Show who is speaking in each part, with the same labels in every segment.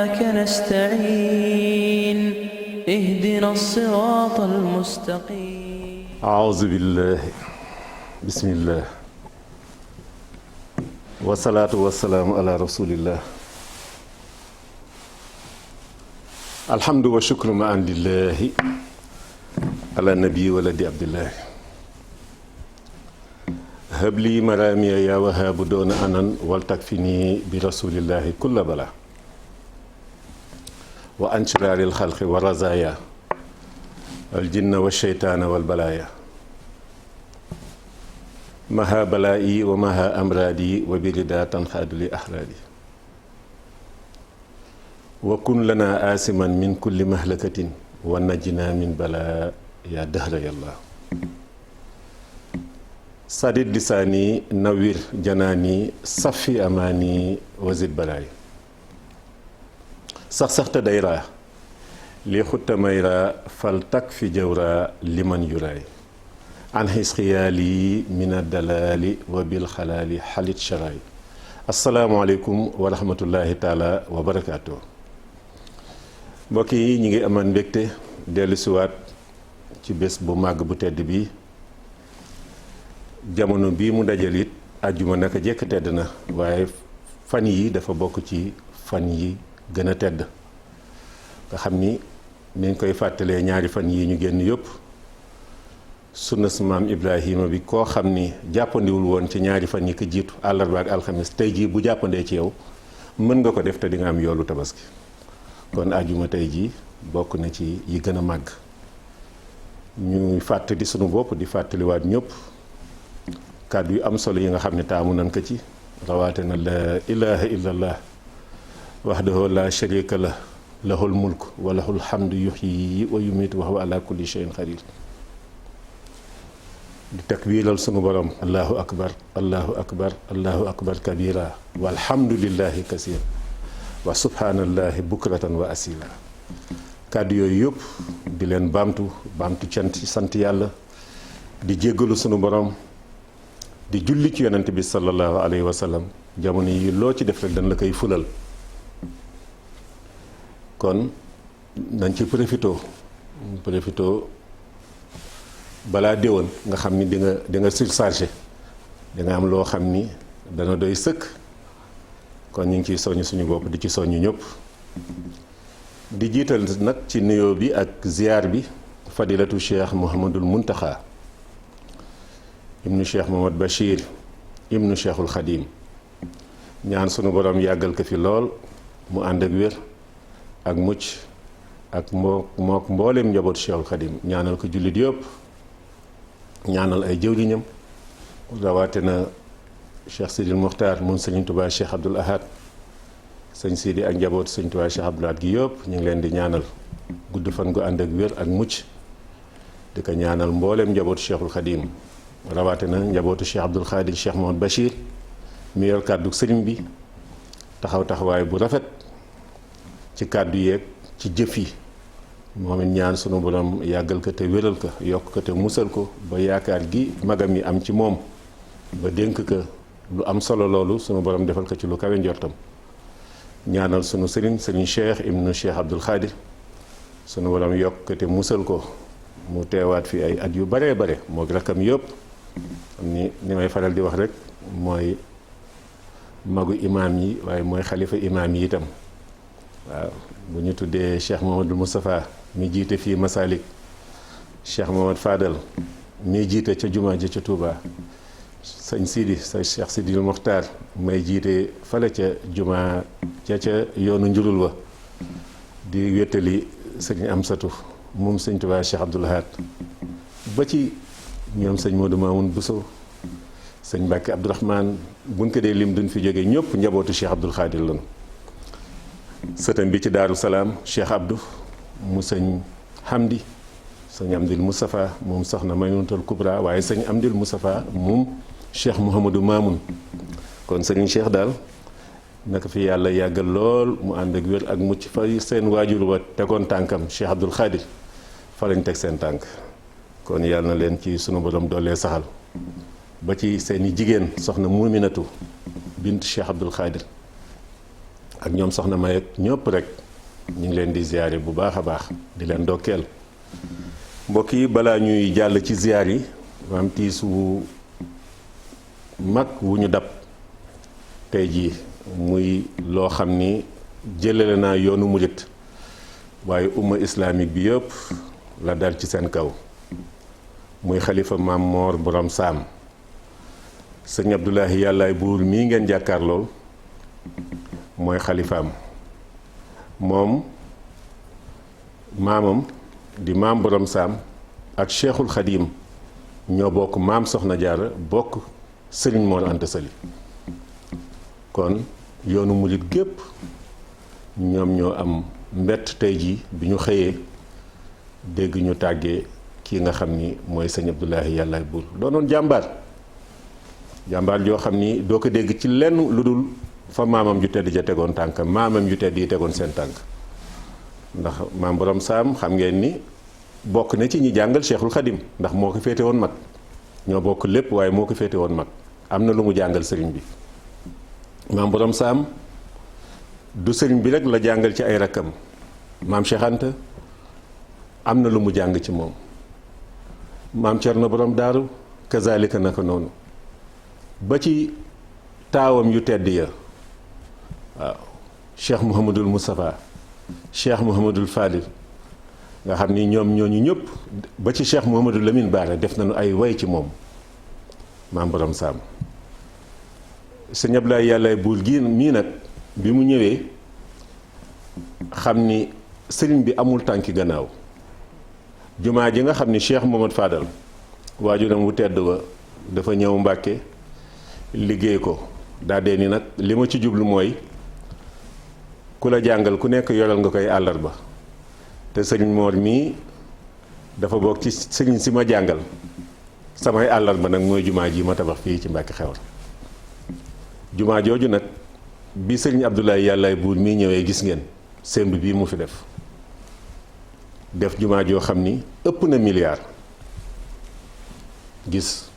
Speaker 1: وإياك نستعين اهدنا الصراط المستقيم.
Speaker 2: أعوذ بالله بسم الله والصلاة والسلام على رسول الله. الحمد والشكر معا لله على النبي ولد عبد الله. هب لي مرامي يا وهاب دون أنن ولتكفني برسول الله كل بلا وعن شرار الخلق والرزايا الجن والشيطان والبلايا مها بلائي ومها أمرادي وبردا تنخاد لأحرادي وكن لنا آسما من كل مهلكة ونجنا من بلاء يا دهر يا الله. سدد لساني نوير جناني صفي أماني وزد بلاي سخسخت دايرا لي خط ميرا فلتك في جورا لمن يراي عن حيث خيالي من الدلال وبالخلال حلت شراي. السلام عليكم ورحمة الله تعالى وبركاته. mbokk yi ñi ngi amaan mbégte dellu siwaat ci bés bu màgg bu tedd bi jamono bii mu dajal it àjjuma naka jekk tedd na waaye fan yi dafa bokk ci fan yi gën a tedd nga xam ni niñ koy fàttalee ñaari fan yi ñu génn yëpp sunna su maam Ibrahima bi koo xam ni jàppandiwul woon ci ñaari fan yi ko jiitu àllarba ak alxamis tey jii bu jàppandee ci yow mën nga ko def te di nga am yoolu tabaski. kon àjjuma tey jii bokk na ci yi gën a màgg ñuy fàttali sunu bopp di fàttaliwaat ñëpp kàddu yu am solo yi nga xam ne taamu nan ko ci rawaate na la ilaha illallah wahdahu la sharika la lahul mulk wa lahul hamdu yuhyi wa yumiitu wa huwa ala kulli shay'in qadir di takbiiral sunu borom allahu akbar allahu akbar allahu akbar kabira walhamdulillahi kasir wa subhanallahi bukratan wa asila. kàddu yooyu yëpp di leen baamtu sant yàlla di jéggalu sunu borom di julli ci yonent bi sallallahu alayhi wa sallam jamono yi loo ci def rek dañ la koy fulal kon nañ ci profito balaa déwén nga xam ni di nga surchargé di nga am loo xam ni dana doy sëkk. kon ñu ngi ciy soññ suñu bopp di ci soññ ñëpp di jiital nag ci nuyoo bi ak ziar bi fadilatu cheikh Mouhamadul Muntaxa ibnu cheikh Mohamad Bachir ibnu cheikhul Xadim ñaan sunu borom yàggal ko fi lool mu ànd ak wér ak mucc ak mook mbooleem njabootu cheikhul Xadim ñaanal ko jullit yëpp ñaanal ay jëwriñam rawaate na cheikh Sidil Muxtaar moom sëñ Tuubaa cheikh Abdoul Ahad sëñ Sidi ak njabootu sëñ Tuubaa cheikh Abdoul Ahad gi yëpp ñu ngi leen di ñaanal gudd fan gu ànd ak wér ak mucc di ko ñaanal mbooleem njabootu cheikhul Xadim rawaate na njabootu cheikh Abdoul Xaadir cheikh Mohamad Bachir mi yor kàddu sëriñ bi taxawaay bu rafet ci kàddu yeeg ci jëf yi moom it ñaan sunu borom yàggal ko te wéral ko yokk ko te musal ko ba yaakaar gi magam yi am ci moom ba dénk ko lu am solo loolu sunu borom defal ko ci lu kawe njortam ñaanal sunu sëriñ cheikh ibnu cheikh Abdoul Xaadir sunu borom yokk ko te musal ko mu teewaat fi ay at yu baree bare moo rakkam yëpp ni may faral di wax rek mooy magu imaam yi waaye mooy xalifa imaam yi itam waaw bu ñu tuddee cheikh Mouhamadou Moustapha mi jiite fii Masalik cheikh Mohamad Fadal mi jiite ca jumaa ji ca Touba sëñ Sidi sa cheikh Sidil Muxtaar may jiite fale ca jumaa ca yoonu njurul wa di wéttali sëñ Amsatu moom sëñ Tuubaa cheikh Abdoul Ahad ba ci ñoom sëñ Modou Mamoun Bousso sëñ Mbàkke Abdourahmane buñ ko dee lim duñ fi jógee ñëpp njabootu cheikh Abdoul Xaadir lan sëtam bi ci Daaru Salaam cheikh Abdou mu sëñ Hamdi sëñ Amdil Moustapha moom soxna Maymunatul Kubra waaye sëñ Amdil Moustapha moom cheikh Mouhamadou Mamoun kon sëñ cheikh daal naka fi yàlla yàggal lool mu ànd ak wér ak mucc fa seen waajur wa tegoon tànkam cheikh Abdoul Xaadir fa lañ teg seen tànk kon yàlla na leen ci sunu borom doolee saxal ba ci seeni jigéen soxna Muminatu bint cheikh Abdoul Xaadir ak ñoom soxna May ak ñëpp rek ñu ngi leen di ziyaare bu baax a baax di leen dokkeel. mbokk yi balaa ñuy jàll ci ziyaar yi maam tiis wu mag wu ñu dab tey jii muy loo xam ni jëlale naa yoonu murit waaye umma islamique bi yëpp la dal ci seen kaw muy xalifa maam Moor borom saam sëñ Abdoulahi yàllaay buur mii ngeen jàkkaar lool mooy xalifaam moom maamam di maam borom saam ak cheikhul xadim ñoo bokk maam soxna jaara bokk sëriñ Mor Anta Sali kon yoonu murit gépp ñoom ñoo am mbett tey jii bi ñu xëyee dégg ñu tàggee kii nga xam ni mooy sëñ Abdoulahi yàllaay buur doonoon jàmbaar joo xam ni doo ko dégg ci lenn lu dul fa maamam ju tedd ja tegoon tànk maamam ju tedd yi tegoon seen tànk ndax maam borom saam xam ngeen ni bokk na ci ñi jàngal cheikhul xadim ndax moo ko féete woon mag ñoo bokk lépp waaye moo ko féete woon mag am na lu mu jàngal sëriñ bi maam borom saam du sëriñ bi rek la jàngal ci ay rakkam maam Cheikh Anta am na lu mu jàng ci moom maam Cerno borom daaru kazalika naka noonu ba ci taawam yu tedd ya waaw cheikh Mouhamadul Moustapha cheikh Mouhamadul Fadil nga xam ni ñoom ñooñu ñëpp ba ci cheikh Mouhamadul Lamine Bara def nañu ay way ci moom maam borom saam sëñ Ablaye yàllaay buur gi mii nag bi mu ñëwee xam ni sëriñ bi amul tànki gannaaw jumaa ji nga xam ni cheikh Mohamad Fadal waajuram wu tedd wa dafa ñëw Mbàkke liggéey ko daa dee ni nag li ma ci jublu mooy ku la jàngal ku nekk yoral nga koy àllarba te sëriñ Moor mii dafa bokk ci sëriñ si ma jàngal samay àllarba nag mooy jumaa ji ma tabax fii ci Mbàkke Xewar jumaa jooju nag bi sëriñ Abdoulaye yàllaay buur mii ñëwee gis ngeen semb bii mu fi def jumaa joo xam ni ëpp na milliard gis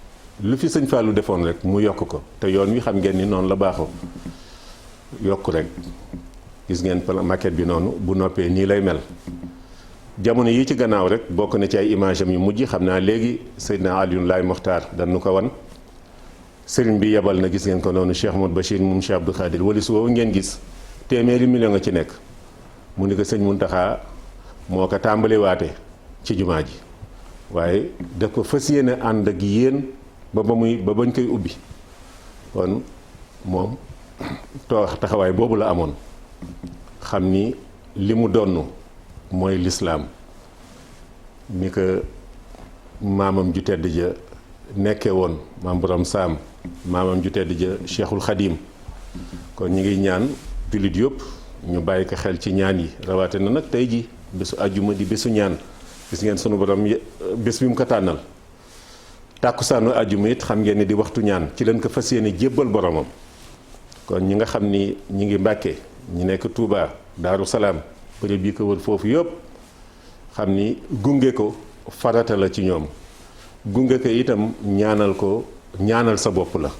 Speaker 2: lu fi sëñ Fallou defoon rek mu yokk ko te yoon wi xam ngeen ni noonu la baaxoo yokk rek gis ngeen maquette bi noonu bu noppee nii lay mel jamono yi ci gannaaw rek bokk na ci ay image am yu mujj xam naa léegi Seydina Alioune Laay Moxtaar dañu ko wan sëriñ bi yebal na gis ngeen ko noonu Cheikh Modou Bachir moom Cheikh Abdou Khadir wali su woowu ngeen gis téeméeri million nga ci nekk mu ni ko sëñ Muntaxa moo ko tàmbali waate ci jumaa ji waaye daf ko fas yéene ànd ak yéen ba bañ koy ubbi kon moom taxawaay boobu la amoon xam ni li mu donn mooy lislaam ni ko maamam ju tedd ja nekke woon maam borom saam maamam ju tedd ja cheikhul xadim kon ñi ngi ñaan jullit yëpp ñu bàyyi ko xel ci ñaan yi rawaate na nag tey ji bésu àjjuma di bésu ñaan gis ngeen sunu borom bés bi mu ko tànnal tàkkusaanu àjjuma it xam ngeen ne di waxtu ñaan ci leen ko fas yéene jébbal boromam kon ñi nga xam ni ñi ngi Mbàkke ñi nekk Touba Daaru Salaam bërëb yi ko wër foofu yëpp xam ni gunge ko farata la ci ñoom gunge ko itam ñaanal sa bopp la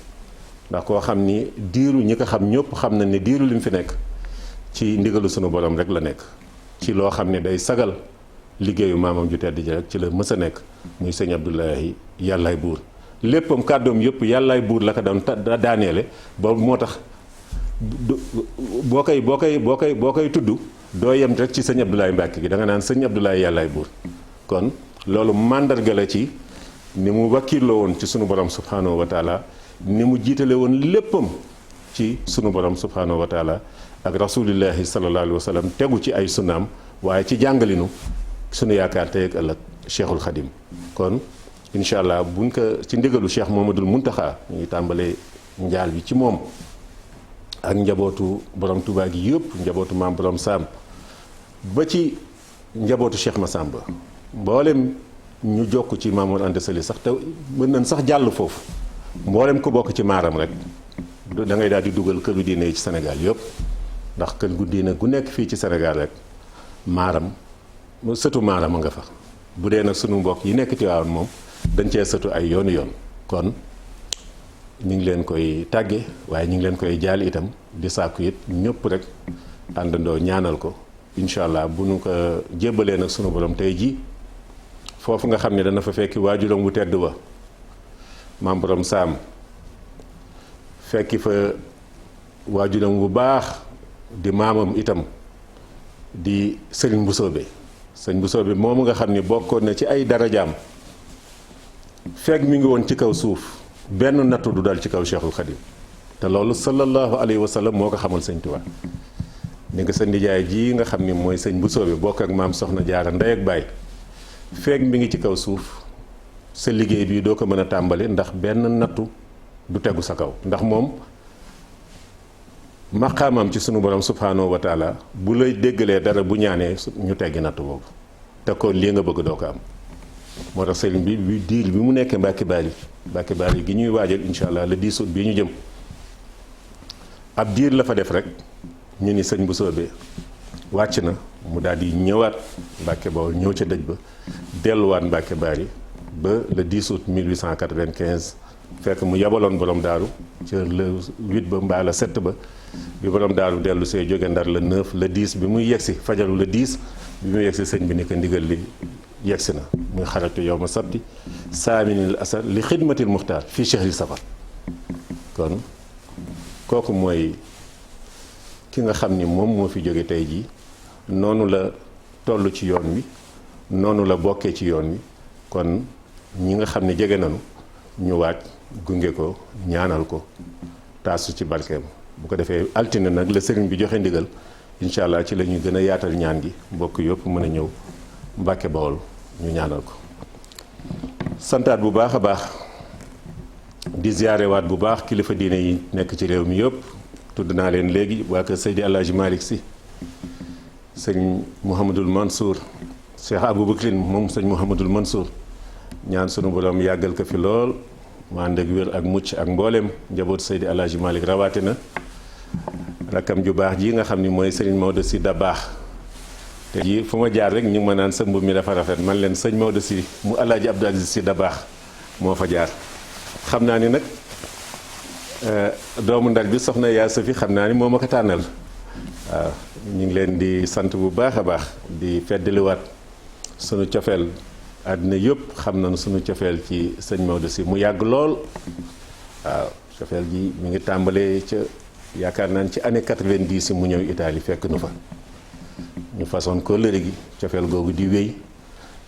Speaker 2: ndax koo xam ni diiru ñi ko xam ñëpp xam na ne diiru li mu fi nekk ci ndigalu sunu borom rek la nekk ci loo xam ne day sagal liggéeyu maamam ju tedd ji rek ci la mës a nekk muy sëñ Abdoulahi yàllaay buur léppam kàddoom yëpp yàllaay buur la ko doon daaneele boobu moo tax boo koy tudd doo yem rek ci sëñ Abdoulaye Mbàkke gi da nga naan sëñ Abdoulaye yàllaay buur kon loolu màndarga la ci ni mu wakkirloo woon ci sunu borom subhanahu wa taala ni mu jiitale woon léppam ci sunu borom subhanahu wa taala ak rasulillahi sallallahu alayhi wa sallam tegu ci ay sunnaam waaye ci jàngalinu sunu yaakaar tey ak ëllëg cheikhul xadim kon incha allah buñ ko ci ndigalu cheikh Mohamadul Muntaxa ñu ngi tàmbalee njaal bi ci moom ak njabootu borom Tuubaa gi yëpp njabootu maam borom saam ba ci njabootu cheikh Massamba mboolem ñu jokk ci Maam Mor Anta Sali sax te mën nañ sax jàll foofu mboolem ku bokk ci maaram rek da ngay daal di dugal këru diine yi ci Sénégal yëpp ndax kër gu diine gu nekk fii ci Sénégal rek maaram sëtu maaram a nga fa bu dee nag sunu mbokk yi nekk Tiwaawan moom dañ cee sëtu ay yoonu yoon kon ñu ngi leen koy tàgge waaye ñu ngi leen koy jaal itam di sàkku it ñëpp rek àndandoo ñaanal ko incha allah bu nu ko jébbalee nag sunu borom tey ji foofu nga xam ne dana fa fekki waajuram bu tedd ba maam borom saam fekki fa waajuram bu baax di maamam itam di sëriñ Mbusoobe sëñ Mbusoobe moomu nga xam ni bokkoon na ci ay darajaam fekk mi ngi woon ci kaw suuf benn nattu du dal ci kaw Cheikhul Khadim te loolu sallallahu alayhi wa sallam moo ko xamal sëñ Tuubaa ni nga sa ndijaay ji nga xam ni mooy sëñ Mbusoobe bokk ak maam soxna jaara ndey ak baay fekk mi ngi ci kaw suuf sa liggéey bii doo ko mën a tàmbali ndax benn nattu du tegu sa kaw ndax moom maqaamam ci sunu borom subhanahu wa taala bu lay déggalee dara bu ñaanee ñu teggi nattu boobu te kon lii nga bëgg doo ko am moo tax sëriñ bi diir bi mu nekkee Mbàkke Baari gi ñuy waajal incha allah le 10 août bii ñu jëm ab diir la fa def rek ñu ni sëñ Mbusoobe wàcc na mu daal di ñëwaat Mbàkke Bawol ñëw ca dëj ba delluwaat Mbàkke Baari ba le 10 août 1895 fekk mu yabaloon borom daaru ca le 8 ba mbaa le 7 ba bi borom daaru dellu see jóge Ndar le 9 le 10 bi muy yegsi fajaru le 10 bi muy yegsi sëñ bi ni ko ndigal li yegsi na muy xaratu yow ma sabti saaminil asar li xidmatil muxtaar fii chahri safar kon kooku mooy ki nga xam ni moom moo fi jóge tey jii noonu la toll ci yoon wi noonu la bokkee ci yoon wi kon ñi nga xam ne jege nañu ñu waaj gunge ko ñaanal ko taasu ci barkeem bu ko defee altine nag la sëriñ bi joxe ndigal incha allah ci la ñuy gën a yaatal ñaan gi mbokk yëpp mën a ñëw Mbàkke Bawol ñu ñaanal ko santaat bu baax a baax di ziyaarewaat bu baax kilifa diine yi nekk ci réew mi yëpp tudd naa leen léegi waa kër Seydi Alaaji Malick Sy sëñ Mouhamadul Mansour Cheikh Aboubacrin moom sëñ Mouhamadul Mansour ñaan sunu borom yàggal ko fi lool mu ànd ak wér ak mucc ak mbooleem njaboot Seydi Alaaji Malick rawaate na rakkam ju baax ji nga xam ni mooy sëriñ Maodo Sy Dabakh te ji fu ma jaar rek ñu ngi ma naan sa mbubb mi dafa rafet man leen sëñ Maodo Sy mu Alaaji Abdou Aziz Sy Dabakh moo fa jaar xam naa ni nag doomu Ndar bi soxna yaa Safi xam naa ni moo ma ko tànnal waaw ñu ngi leen di sant bu baax a baax di feddaliwaat sunu cofeel àddina yëpp xam nañu sunu cofeel ci sëñ Maodo Sy mu yàgg lool waaw cofeel ji mi ngi tàmbalee ca yaakaar naan ci année 90 mu ñëw Italie fekk nu fa ñu façon kóllëre gi cofeel googu di wéy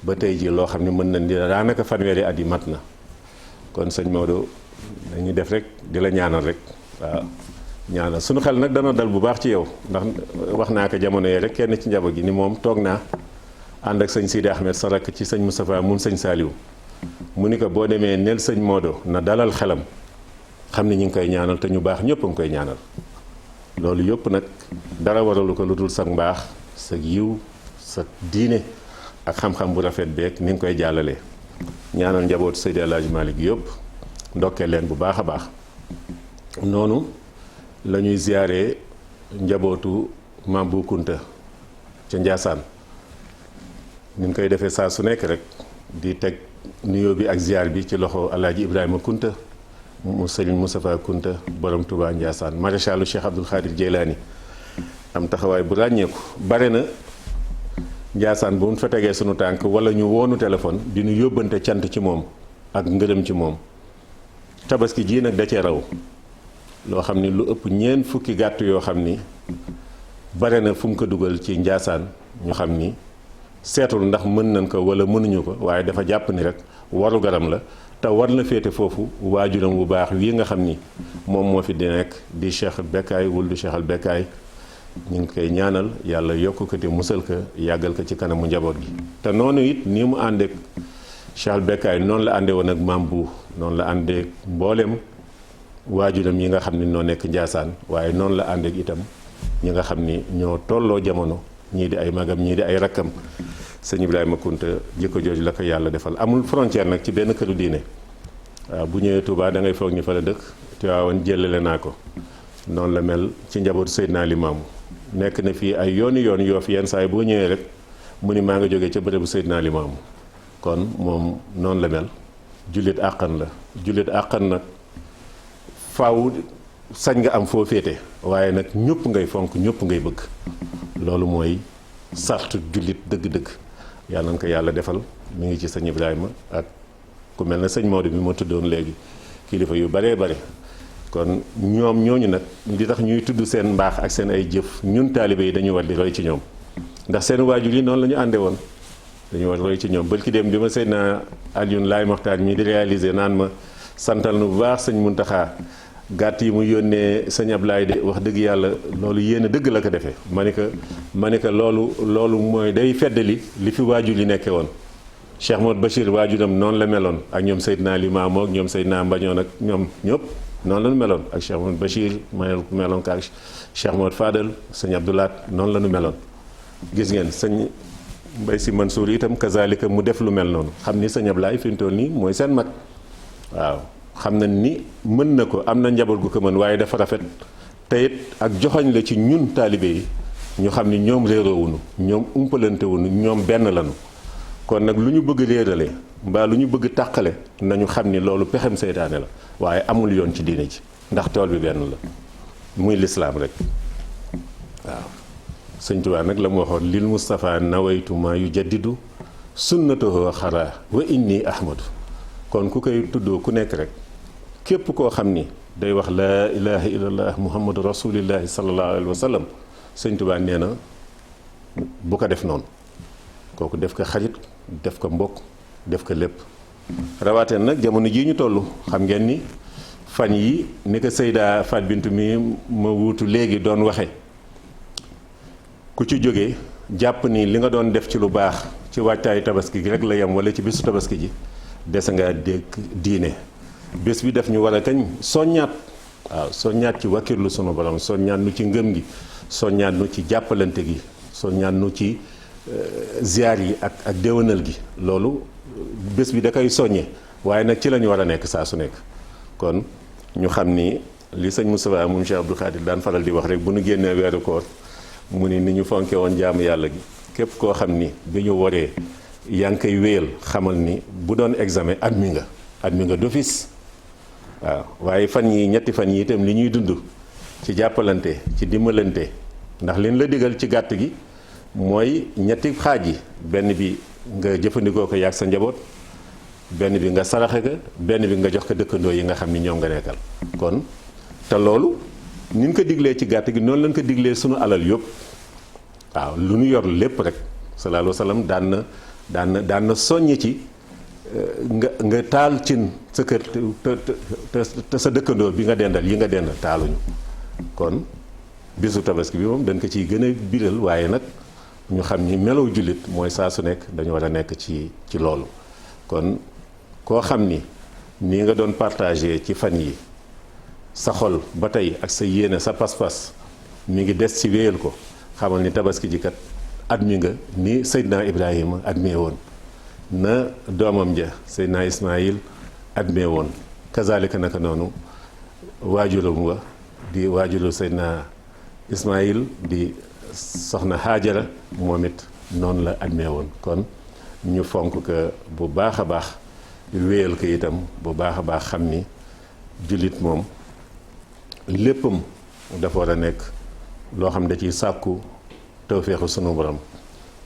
Speaker 2: ba tey ji loo xam ne mën nañ di daanaka fanweeri at yi mat na kon sëñ Maodo dañuy def rek di la ñaanal rek waaw ñaanal sunu xel nag dana dal bu baax ci yow ndax wax naa ko jamono yee rek kenn ci njaboot gi ni moom toog naa ànd ak sëñ Sidi Ahmed sa rakk ci sëñ Moustapha mun sëñ Saliou mu ni ko boo demee nel sëñ Maodo na dalal xelam xam ni ñu ngi koy ñaanal te ñu baax ñëpp a ngi koy ñaanal loolu yëpp nag dara waralu ko lu dul sa mbaax sa yiw sa diine ak xam-xam bu rafet beeg ni nga koy jàllalee ñaanal njaboot Seydi El Hadji Malick yëpp ndokkee leen bu baax a baax noonu la ñuy ziyaare njabootu Maam Bu Kunta ca Njaasaan ni ñu koy defee saa su nekk rek di teg nuyoo bi ak ziyaar bi ci loxo Alaaji Ibrahima Kunta mu Sëriñ Moustapha Kunta borom Touba Njaasaan maréchalu Cheikh Abdoul Khadir Jeylaani am taxawaay bu ràññeeku bare na Njaasaan bu mu fa tegee sunu tànk wala ñu woonu téléphone di ñu yóbbante cant ci moom ak ngërëm ci moom tabaski jii nag da cee raw loo xam ni lu ëpp ñeent fukki gàtt yoo xam ni bare na fu mu ko dugal ci Njaasaan ñu xam ni seetul ndax mën nañ ko wala mënuñu ko waaye dafa jàpp ni rek waru garam la te war na féete foofu waajuram bu baax wii nga xam ni moom moo fi di nekk di Cheikh Bekkaay wuldu Cheikh al Bekkaay ñu ngi koy ñaanal yàlla yokk ko te musal ko yàggal ko ci kanamu njaboot gi te noonu it nii mu àndeek Cheikh al Bekkaay noonu la àndee woon ak Maam Bu noonu la àndeek mbooleem waajuram yi nga xam ni noo nekk Njaasaan waaye noonu la àndeek itam ñi nga xam ni ñoo tolloo jamono ñii di ay magam ñii di ay rakkam sëñ Ibrahima Kunta jikko jooju la ko yàlla defal amul frontière nag ci benn këru diine waaw bu ñëwee Touba da ngay foog ni fa la dëkk Tiwaawan jëlale naa ko noonu la mel ci njabootu Seydina Limaamu nekk na fii ay yooni yoon yoo fi yenn saa yi boo ñëwee rek mu ni maa nga jógee ca bërëbu Seydina Limaamu kon moom noonu la mel jullit àqan la jullit àqan nag faaw sañ nga am foo féete waaye nag ñëpp ngay fonk ñëpp ngay bëgg loolu mooy sartu jullit dëgg-dëgg yàlla na ko yàlla defal mi ngi ci sëñ Ibrahima ak ku mel na sëñ Maodo bi ma tuddoon léegi kilifa yu baree bare kon ñoom ñooñu nag li tax ñuy tudd seen mbaax ak seen ay jëf ñun taalibe yi dañuy war di roy ci ñoom ndax seen waajur yi noonu la ñu ànde woon dañuy war roy ci ñoom bërki dem bi ma seen na Alioune Laay Moxtaar mi di réaliser naan ma santal nu bu baax sëñ Muntaxa gàtt yi mu yónnee sëñ Ablaay de wax dëgg yàlla loolu yéen a dëgg la ko defee ma ne ko loolu mooy day feddali li fi waajur yi nekkee woon Cheikh Modou Bachir waajuram noonu la meloon ak ñoom Seydina Limaamu ak ñoom Seydina Mbañoon ak ñoom ñëpp noonu la ñu meloon ak Cheikh Modou Bachir meloon ko ak Cheikh Modou Fadal sëñ Abdoulaat noonu la ñu meloon gis ngeen sëñ Mbay Si Mansour itam kazalika mu def lu mel noonu xam ni sëñ Ablaay fi mu toll nii mooy seen mag waaw xam na ni mën na ko am na njaboot gu ko mën waaye dafa rafet te it ak joxoñ la ci ñun taalibe yi ñu xam ni ñoom réeroowuñu ñoom umpalante wuñu ñoom benn lañu kon nag lu ñu bëgg réerale mbaa lu ñu bëgg tàqale nañu xam ni loolu pexem seytaane la waaye amul yoon ci diine ji ndax tool bi benn la muy lislaam rek waaw sëñ Tuubaa nag la mu waxoon lil Mustafa nawaytu ma yu jaddidu sunnatahu xaraa wa inni ahmadu kon ku koy tuddoo ku nekk rek képp koo xam ni day wax laa ilaha illallah muhammadu rasulillahi sallallahu alayhi wa sallam sëñ Tuubaa nee na bu ko def noonu kooku def ko xarit def ko mbokk def ko lépp rawaateen nag jamono jii ñu toll xam ngeen ni fan yi ni ko Seyda Fat Bintu mi ma wuutu léegi doon waxe ku ci jógee jàpp ni li nga doon def ci lu baax ci waajtaayu tabaski gi rek la yem wala ci bisu tabaski ji dese nga dégg diine bés bi def ñu war a kañ soññaat waaw soññaat ci wakkirlu sunu borom soññaat nu ci ngëm gi soññaat nu ci jàppalante gi soññaat nu ci ziar yi ak déwénal gi loolu bés bi da koy soññe waaye nag ci la ñu war a nekk saa su nekk kon ñu xam ni li sëñ Moustapha moom Cheikh Abdou Khadir daan faral di wax rek bu nu génnee weeru koor mu ni ñu fonke woon jaamu yàlla gi képp koo xam ni bi ñu waree yaa ngi koy wéyal xamal ni bu doon examen admis nga d'office waaw waaye fan yi ñetti fan yi itam li ñuy dund ci jàppalante ci dimbalante ndax leen la digal ci gàtt gi mooy ñetti xaaj yi benn bi nga jëfandikoo ko yaag sa njaboot benn bi nga saraxe ko benn bi nga jox ko dëkkandoo yi nga xam ni ñoom nga nekkal kon te loolu ni ñu ko diglee ci gàtt gi noonu lañ ko diglee sunu alal yëpp waaw lu ñu yor lépp rek sallallahu alayhi wa sallam daan na soññ ci nga taal cin sa kër te sa dëkkandoo bi nga dendal yi nga dendal taaluñu kon bisu tabaski bi moom dañ ko ciy gën a biral waaye nag ñu xam ni melow jullit mooy saa su nekk dañu war a nekk ci loolu kon koo xam ni nii nga doon partagé ci fan yi sa xol ba tey ak sa yéene sa pas-pas mi ngi des ci wéyal ko xamal ni tabaski ji kat admis nga ni Seydina Ibrahima admis woon na doomam ja Seydina Ismaïl admis woon kazalika naka noonu waajuram wa di waajuru Seydina Ismaïl di soxna Haajara moom it noonu la admis woon kon ñu fonk ko bu baax a baax wéyal ko itam bu baax a baax xam ni jullit moom léppam dafa war a nekk loo xam da ciy sàkku tawféexu sunu borom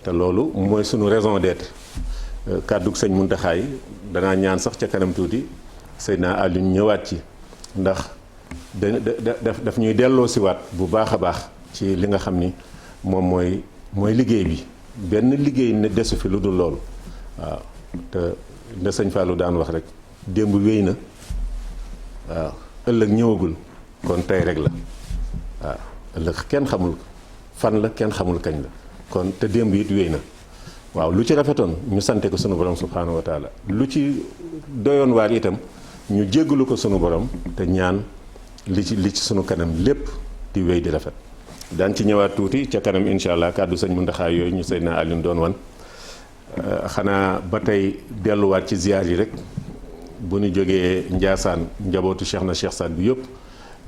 Speaker 2: te loolu mooy sunu raison d'être kàddug sëñ Muntaxa yi danaa ñaan sax ca kanam tuuti Seydina Alioune ñëwaat ci ndax daf ñuy delloo siwaat bu baax a baax ci li nga xam ni moom mooy liggéey bi benn liggéey ne desu fi lu dul loolu waaw te nda sëñ Fallou daan wax rek démb wéy na waaw ëllëg ñëwagul kon tey rek la waaw ëllëg kenn xamul fan la kenn xamul kañ la kon te démb it wéy na waaw lu ci rafetoon ñu sante ko sunu borom subhaanahu wa taala lu ci doyoon waar itam ñu jéggalu ko sunu borom te ñaan li ci sunu kanam lépp di wéy di rafet daan ci ñëwaat tuuti ca kanam incha allah kàddu sëñ Muntaxa yooyu ñu Seydina Alioune doon wan xanaa ba tey delluwaat ci ziar yi rek bu ñu jógee Njaasaan njabootu Cheikh na Cheikh Saad bi yëpp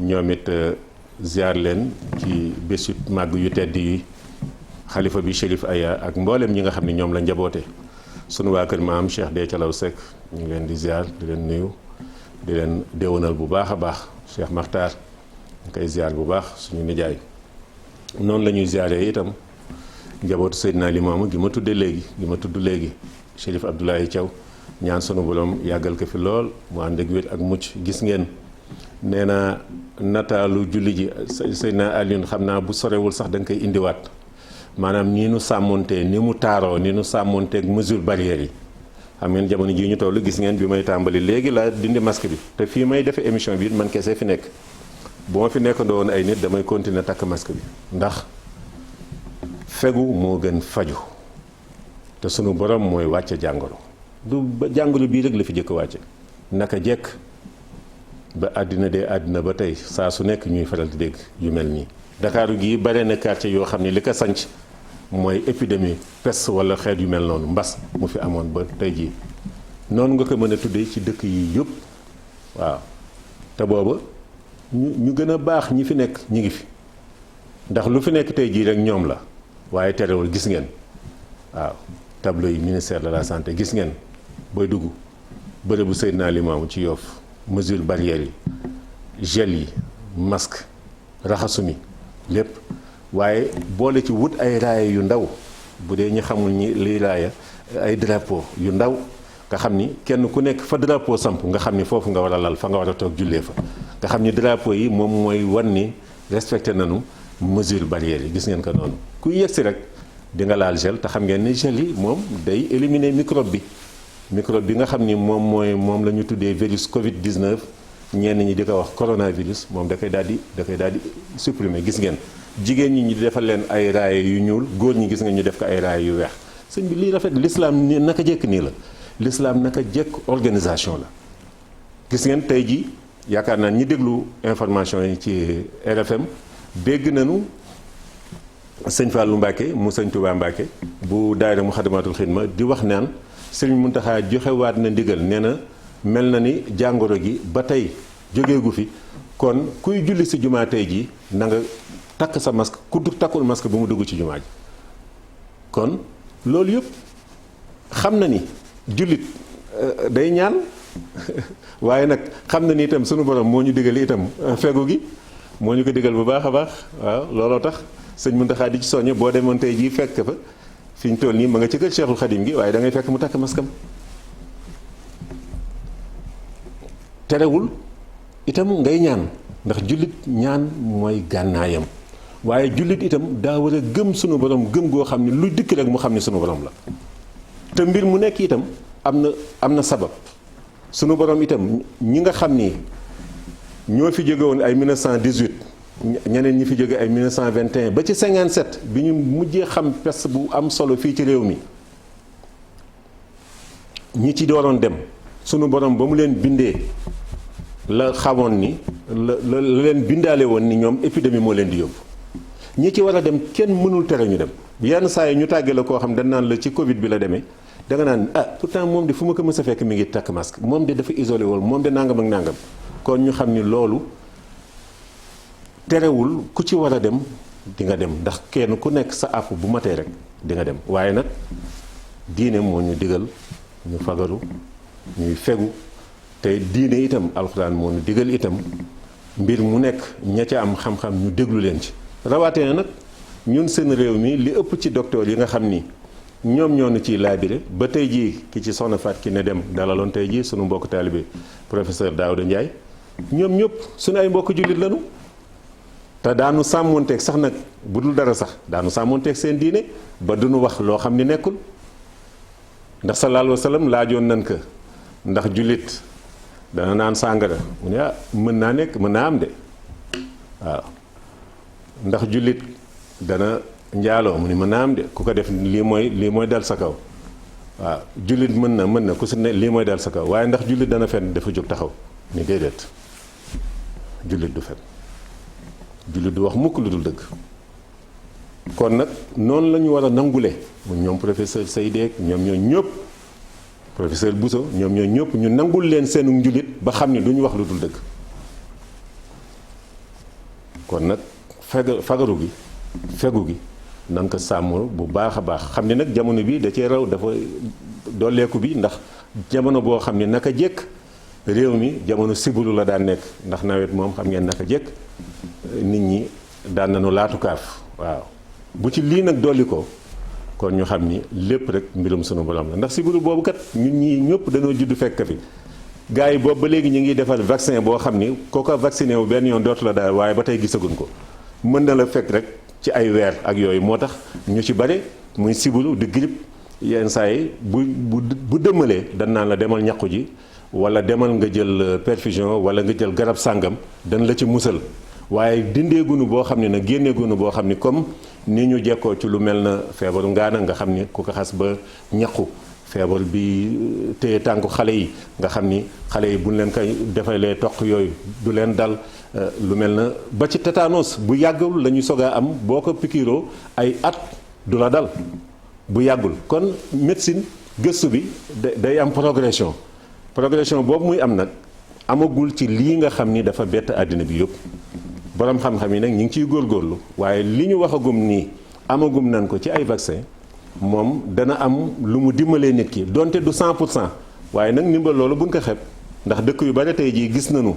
Speaker 2: ñoom it ziar leen ci bés yu màgg yu tedd yi xalifa bi Chérif Aya ak mboolem ñi nga xam ne ñoom la njaboote sunu waa kër maam Cheikh Dee Calaw Seck ñu ngi leen di ziar di leen nuyu di leen déwénal bu baax a baax Cheikh Makhtar ñu koy ziar bu baax suñu nijaay. noonu la ñuy ziaree itam njabootu Seydina Limaamu gi ma tudd léegi Chérif Abdoulaye Thiaw ñaan sunu borom yàggal ko fi lool mu ànd ak wér ak mucc. gis ngeen nee na nataalu julli ji Seydina Alioune xam naa bu sorewul sax da nga koy indiwaat maanaam nii nu sàmmontee ni mu taaroo ni nu sàmmonteeg mesure barrière yi. xam ngeen jamono jii ñu toll gis ngeen bi may tàmbali léegi laa dindi masque bi te fii may defee émission bi man kese fi nekk bu ma fi nekkandoo woon ay nit damay continuer takk masque bi ndax fegu moo gën faju te sunu borom mooy wàcce jàngoro du ba jàngoro bii rek la fi jëkk wàcce naka jekk ba àddina dee àddina ba tey saa su nekk ñuy faral di dégg yu mel nii. Dakaaru gii bare na quartier yoo xam ne li ko sanc mooy épidémie peste wala xeet yu mel noonu mbas mu fi amoon ba tey jii noonu nga ko mën a tuddee ci dëkk yi yëpp waaw te booba ñu gën a baax ñi fi nekk ñi ngi fi ndax lu fi nekk tey jii rek ñoom la waaye terewul gis ngeen waaw tableau yi ministère de la santé gis ngeen booy dugg bërëbu Seydina Limaamu ci Yoff mesure barrière yi gel yi masque raxasu mi lépp waaye boole ci wut ay raaya yu ndaw bu dee ñi xamul ñi liy raaya ay drapeau yu ndaw nga xam ni kenn ku nekk fa drapeau samp nga xam ni foofu nga war a lal fa nga war a toog jullee fa nga xam ni drapeau yi moom mooy wan ni respecté nañu mesure barrière yi gis ngeen ko noonu ku yegsi rek di nga laal gel te xam ngeen ni gel yi moom day éliminer microbe bi nga xam ni moom la ñu tuddee virus Covid 19 ñenn ñi di ko wax coronavirus moom da koy daal di supprimer gis ngeen. jigéen ñi ñu defal leen ay raaya yu ñuul góor ñi gis nga ñu def ko ay raaya yu weex sëñ bi lii rafet l'islam ni naka jekk nii la l'islam naka jekk organisation la gis ngeen tey ji yaakaar naa ñi déglu information yi ci RFM dégg nañu sëñ Fallou Mbacke mu sëñ Touba Mbacke bu daayira Muxaddamatul Xidma di wax naan sëñ Muntaxa joxewaat na ndigal nee na mel na ni jàngoro gi ba tey jógeegu fi kon kuy julli si jumaa tey ji na nga takk sa masque ku takkul masque bu mu dugg ci jumaa ji kon loolu yëpp xam na ni jullit day ñaan waaye nag xam na ni itam sunu borom moo ñu digal itam fegu gi moo ñu ko digal bu baax a baax waaw looloo tax sëñ Muntaxa di ci soññe boo demoon tey jii fekk fa fi ñu toll nii ma nga ci kër Cheikhul Khadim gi waaye da ngay fekk mu takk maskam terewul itam ngay ñaan ndax jullit ñaan mooy gànnaayam waaye jullit itam daa war a gëm sunu borom gëm goo xam ne lu dikk rek mu xam ne sunu borom la te mbir mu nekk itam am na sabab sunu borom itam ñi nga xam ni ñoo fi jóge woon ay 1918 ñeneen ñi fi jóge ay 1921 ba ci 57 bi ñu mujjee xam peste bu am solo fii ci réew mi ñi ci dooroon dem sunu borom ba mu leen bindee la xamoon ni la leen bindaale woon ni ñoom épidémie moo leen di yóbbu ñi ci war a dem kenn mënul tere ñu dem yenn saa yi ñu tàggee la koo xam dañ naan la ci Covid bi la demee da nga naan pourtant moom de fu ma ko mës a fekk mi ngi takk masque moom de dafa isolé woon moom de nangam ak nangam kon ñu xam ni loolu terewul ku ci war a dem di nga dem ndax kenn ku nekk sa àpp bu matee rek di nga dem waaye nag diine moo ñu digal ñu fagaru ñuy fegu te diine itam alxuraan moo ñu digal itam mbir mu nekk ña ca am xam-xam ñu déglu leen ci rawaatee na nag ñun seen réew mi li ëpp ci docteur yi nga xam ni ñoom ñoo nu ciy laabire ba tey jii ki ci soxna Faat ki ne dem dalaloon tey jii sunu mbokk taalibe professeur Daouda Ndiaye ñoom ñëpp sunu ay mbokk jullit lañu te daanu sàmmonteeg sax nag bu dul dara sax daanu sàmmonteeg seen diine ba duñu wax loo xam ni nekkul ndax sallallahu alayhi wa sallam laajoon nan ko ndax jullit dana naan sàngara mu ne mën naa nekk mën naa am de waaw ndax jullit dana njaaloo mu ni mën naa am de ku ko def lii mooy dal sa kaw waaw jullit mën na ku si ne lii mooy dal sa kaw waaye ndax jullit dana fen dafa jóg taxaw ni déedéet jullit du fen jullit du wax mukk lu dul dëgg kon nag noonu la ñu war a nangule ñoom professeur Seydeek ñoom ñoo ñëpp professeur Bousso ñoom ñoo ñëpp ñu nangul leen seenu njulit ba xam ni du ñu wax lu dul dëgg kon nag fagaru gi fegu gi na nga ko sàmm bu baax a baax xam ne nag jamono bi da cee raw dafa dolleeku bi ndax jamono boo xam ne naka jekk réew mi jamono sibulu la daan nekk ndax nawet moom xam ngeen naka jekk nit ñi daan nañu laatu kaaf waaw bu ci lii nag dolli ko kon ñu xam ni lépp rek mbirum sunu borom la ndax sibulu boobu kat ñun ñii ñëpp dañoo judd fekk fi gars yi boobu ba léegi ñu ngi defar vaccin boo xam ni koo ko vacciné wu benn yoon dootu la daal waaye ba tey gisaguñ ko mën na la fekk rek ci ay weer ak yooyu moo tax ñu ci bare muy sibulu di grippe yenn saa yi bu dëmmalee dañ naan la demal ñaqu ji wala demal nga jël perfusion wala nga jël garab sàngam dañ la ci musal waaye dindeegunu boo xam ne nag génneegunu boo xam ni comme ni ñu jekkoo ci lu mel na feebaru ngaana nga xam ni ku ko xas ba ñaqu feebar bi téye tànku xale yi nga xam ni xale yi buñ leen koy defalee toq yooyu du leen dal lu mel na ba ci tétanos bu yàggul la ñu soog a am boo ko pikiiroo ay at du la dal bu yàggul kon médecine gëstu bi day am progression boobu muy am nag amagul ci lii nga xam ni dafa bett àddina bi yëpp borom xam-xam yi nag ñu ngi ciy góorgóorlu waaye li ñu waxagum nii amagum nañ ko ci ay vaccin moom dana am lu mu dimbalee nit ki donte du 100% waaye nag ndimbal loolu buñ ko xeeb ndax dëkk yu bari tey jii gis nañu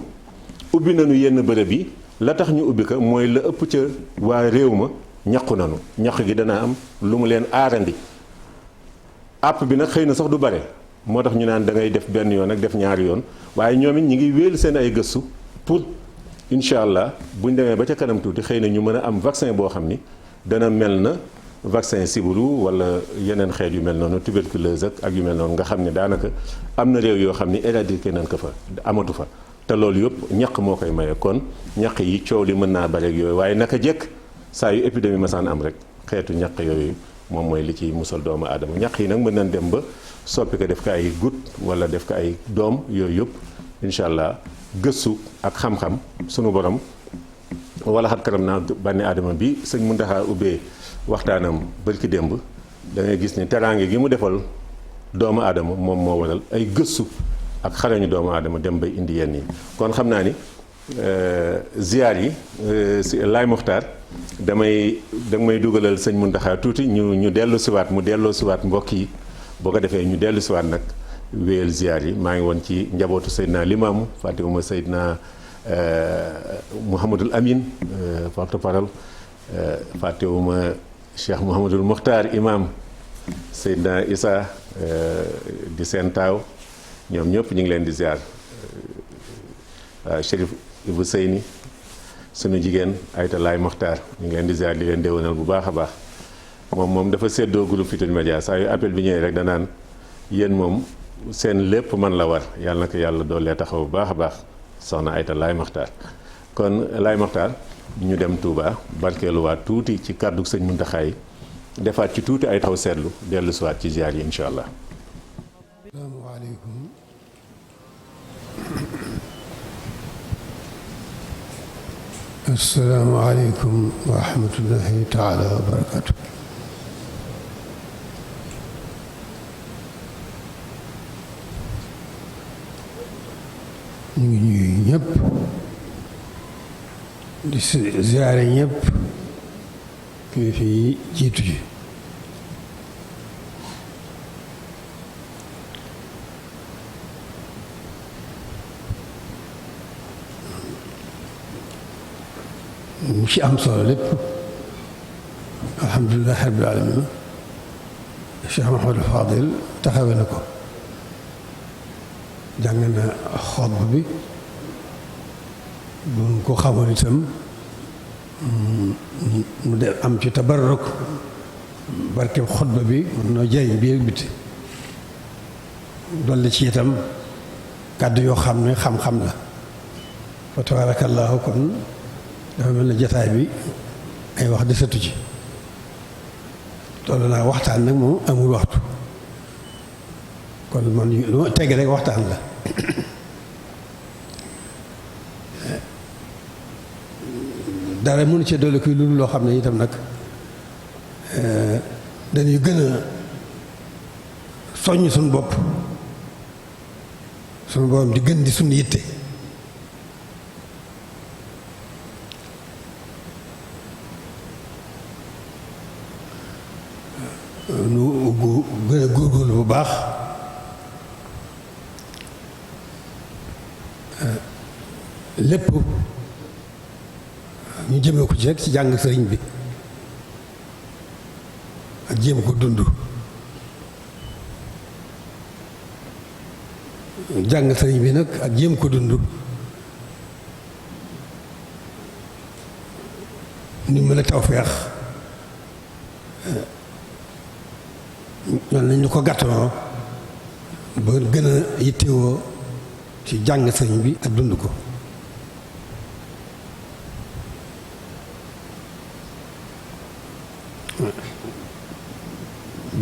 Speaker 2: ubbi nañu yenn bërëb yi la tax ñu ubbi ko mooy la ëpp ca waa réew ma ñaqu nañu ñaq gi dana am lu mu leen aarandi àpp bi nag xëy na sax du bare moo tax ñu naan da ngay def benn yoon ak def ñaari yoon waaye ñoom it ñi ngi wéelu seen ay gëstu pour incha allah buñ demee ba ca kanam tuuti xëy na ñu mën a am vaccin boo xam ni dana mel na vaccin sibiru wala yeneen xeet yu mel noonu tuberculose ak yu mel noonu nga xam ne daanaka am na réew yoo xam ni éradiqué nañ ko fa amatu fa te loolu yëpp ñaq moo koy maye kon ñaq yi coow li mën naa bareeg yooyu waaye naka jekk saa yu épidémie masaan am rek xeetu ñaq yooyu moom mooy li ciy musal doomu aadama ñaq yi nag mën nañ dem ba soppi ko def ko ay goutte wala def ko ay doom yooyu yëpp incha allah gëstu ak xam-xam sunu borom wala xat karam naa bànni aadama bi sëñ Muntaxa ubbee waxtaanam bërki démb da ngay gis ni teraange gi mu defal doomu aadama moom moo waral ay gëstu ak xarañu doomu aadama dem bay indi yenn yi kon xam naa ni ziyaar yi si Laay Muxtaar danga may dugalal sëñ Muntaxa tuuti ñu dellu siwaat mu delloo siwaat mbokk yi boo ko defee ñu dellu siwaat nag wéyal ziyaar yi maa ngi woon ci njabootu Seydina Limaamu fàttewuma Seydina Mouhamadul Amin porte-parole fàttewuma Cheikh Mouhamadul Muxtaar imam Seydina Issa di seen taaw ñoom ñëpp ñu ngi leen di ziar Chérif Ibou Seyni sunu jigéen Ayta Laay Muxtaar ñu ngi leen di ziar di leen déwénal bu baax a baax moom dafa séddoo groupe Futurs Médias saa yu appel bi ñëwee rek danaan yéen moom seen lépp man la war yàlla na ko yàlla doolee taxaw bu baax a baax soxna Ayta Laay Muxtaar kon Laay Muxtaar ñu dem Touba barkeeluwaat tuuti ci kàddu sëñ Muntaxa yi defaat ci tuuti ay taxaw seetlu dellu siwaat ci ziar yi incha allah.
Speaker 3: asalaamaaleykum asalaamaaleykum wa rahmatullahi taala wa barakaatu. ñu ngi ñuy ñëpp di ziare ñëpp kii fi jiitu ji mu ci am solo lépp alhamdulilah rabbil alamin Cheikh Mahamadou Fadil taxawe na ko jàng na xutba bi bu ko xamoon itam mu de am ci tabarruk barkeb xutba bi mën noo jëriñ biir biti dolli ci itam kàddu yoo xam ne xam-xam la fa tabarakallahu kon dafa mel ne jataay bi ay wax desatu ci toll naa waxtaan nag moom amul waxtu kon man lu ma teg rek waxtaan la dara mënu ci dolli kuy loolu loo xam ne itam nag dañuy gën a soññ suñu bopp suñu borom di gën di suñu yitte nu gën a góorgóorlu bu baax lépp ñu jëmee ko ci rek ci jàng sëriñ bi ak jéem ko dund. jàng sëriñ bi nag ak jéem ko dund ni mën a tawfeex ñoom nañ ñu ko gàttanoo ba gën a yittewoo ci jàng sëriñ bi ak dund ko.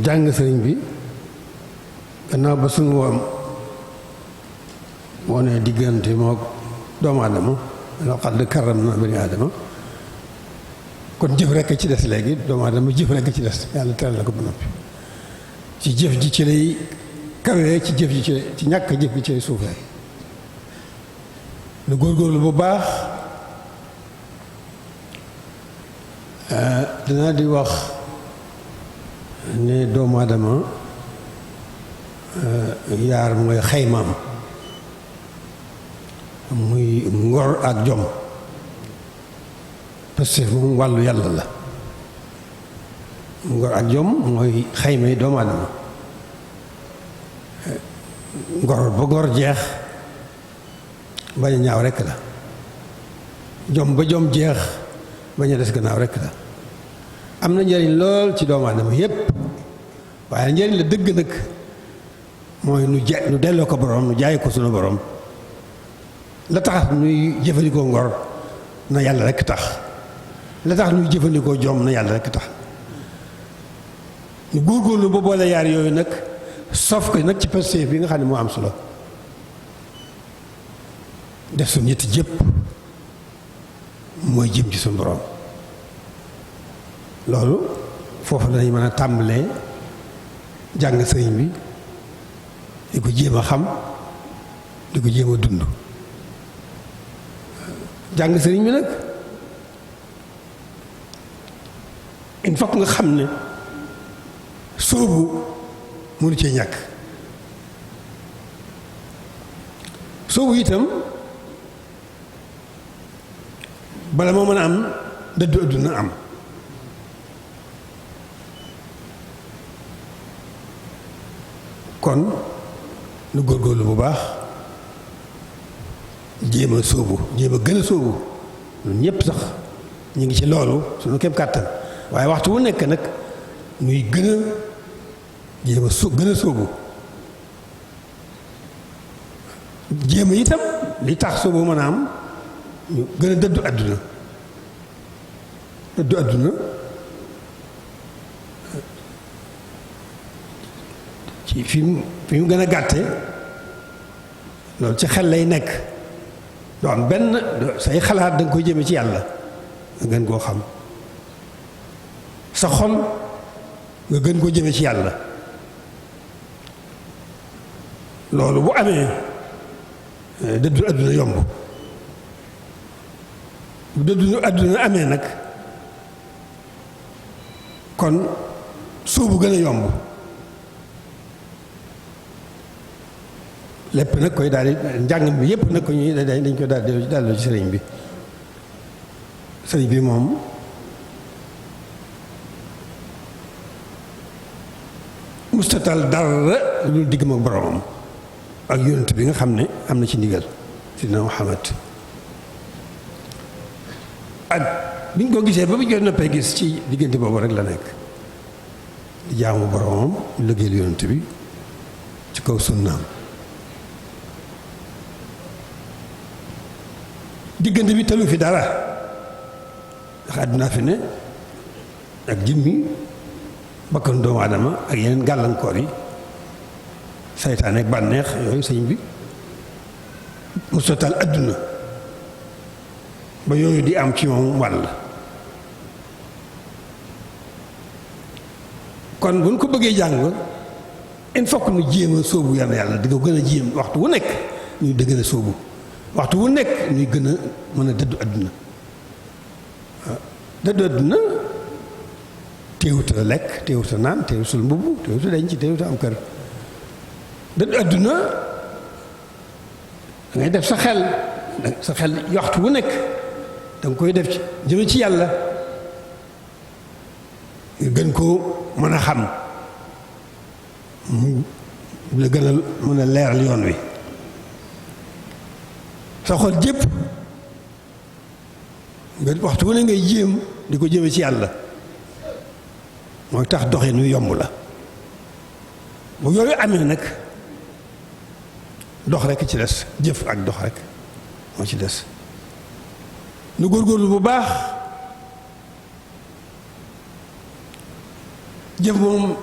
Speaker 3: jàng sëriñ bi gannaaw ba suñu woom moo ne diggante moo doomu aadama laqad karramnaa bani aadama kon jëf rekk ci des léegi doomu aadama jëf rekk ci des yàlla teral na ko ba noppi ci jëf ji ci lay kawee ci jëf ji ci ñàkk jëf ji ci lay suufee lu góorgóorlu bu baax dinaa di wax ne doomu aadama yaar mooy xaymaam muy ngor ak jom parce que moom wàllu yàlla la ngor ak jom mooy xaymay doomu aadama ngor ba ngor jeex bañ a ñaaw rekk la jom ba jom jeex bañ a des gannaaw rekk la am na njëriñ lool ci doomu aadama yépp waaye njëriñ la dëgg nag mooy nu delloo ko borom nu jaay ko sunu borom la tax nuy jëfandikoo ngor na yàlla rekk tax la tax nuy jëfandikoo jom na yàlla rekk tax ñu góorgóorlu ba boole yaar yooyu nag sof ko nag ci pastéef bi nga xam ne moo am solo def suñu ñetti jëpp mooy jëm ci suñu borom loolu foofu lañu mën a tàmbalee jàng sëriñ bi di ko jéem a xam di ko jéem a dund jàng sëriñ bi nag il faut nga xam ne sóobu mënu cee ñàkk sóobu itam bala moo mën a am dëddu àdduna am kon nu góorgóorlu bu baax jéem a sóobu jéem a gën a sóobu ñun ñëpp sax ñu ngi ci loolu suñu képp kàttan waaye waxtu wu nekk nag nuy gën a jéem a gën a sóobu jéem a itam li tax sóobu mën a am ñu gën a dëddu àdduna dëddu àdduna ci fi mu gën a gàtte loolu ci xel lay nekk doo am benn say xalaat da nga koy jëme ci yàlla nga gën koo xam sa xol nga gën koo jëme ci yàlla loolu bu amee dëddu àdduna yomb bu dëddu àdduna amee nag kon sóobu gën a yomb lépp nag koy daal di njàng bi yépp nag ko ñuy dañ koy daal ci sëriñ bi moom mustatal dara lu digg ma boromam ak yonent bi nga xam ne am na ci ndigal sidina Muhammad ak biñ ko gisee ba bu jot noppee gis ci diggante boobu rek la nekk di jaamu boromam liggéeyal yonent bi ci kaw sunnaam diggante bi talu fi dara ndax àdduna fi ne ak jëmmi bakkan doomu aadama ak yeneen gàllankoor yi saytaane ak bànneex yooyu sëñ bi mu sotal àdduna ba yooyu di am ci moom wàll kon bu ñu ko bëggee jàng il faut que nu jéem a sóobu yàlla di ko gën a jéem waxtu wu nekk ñuy gën a sóobu waxtu wu nekk ñuy gën a mën a dëddu àdduna waaw dëddu àdduna téewuta lekk téewuta naan téewuta sul mbubb téewuta denc téewuta am kër dëddu àdduna da ngay def sa xel sa xel waxtu wu nekk da nga koy def ci jëme ci yàlla gën koo mën a xam mu la gën a mën a leeral yoon wi sa xol jépp nga waxtu wu ne ngay jéem di ko jëme ci yàlla mooy tax doxee nu yomb la bu yooyu amee nag dox rek ci des jëf ak dox rek moo ci des nu góorgóorlu bu baax jëf moom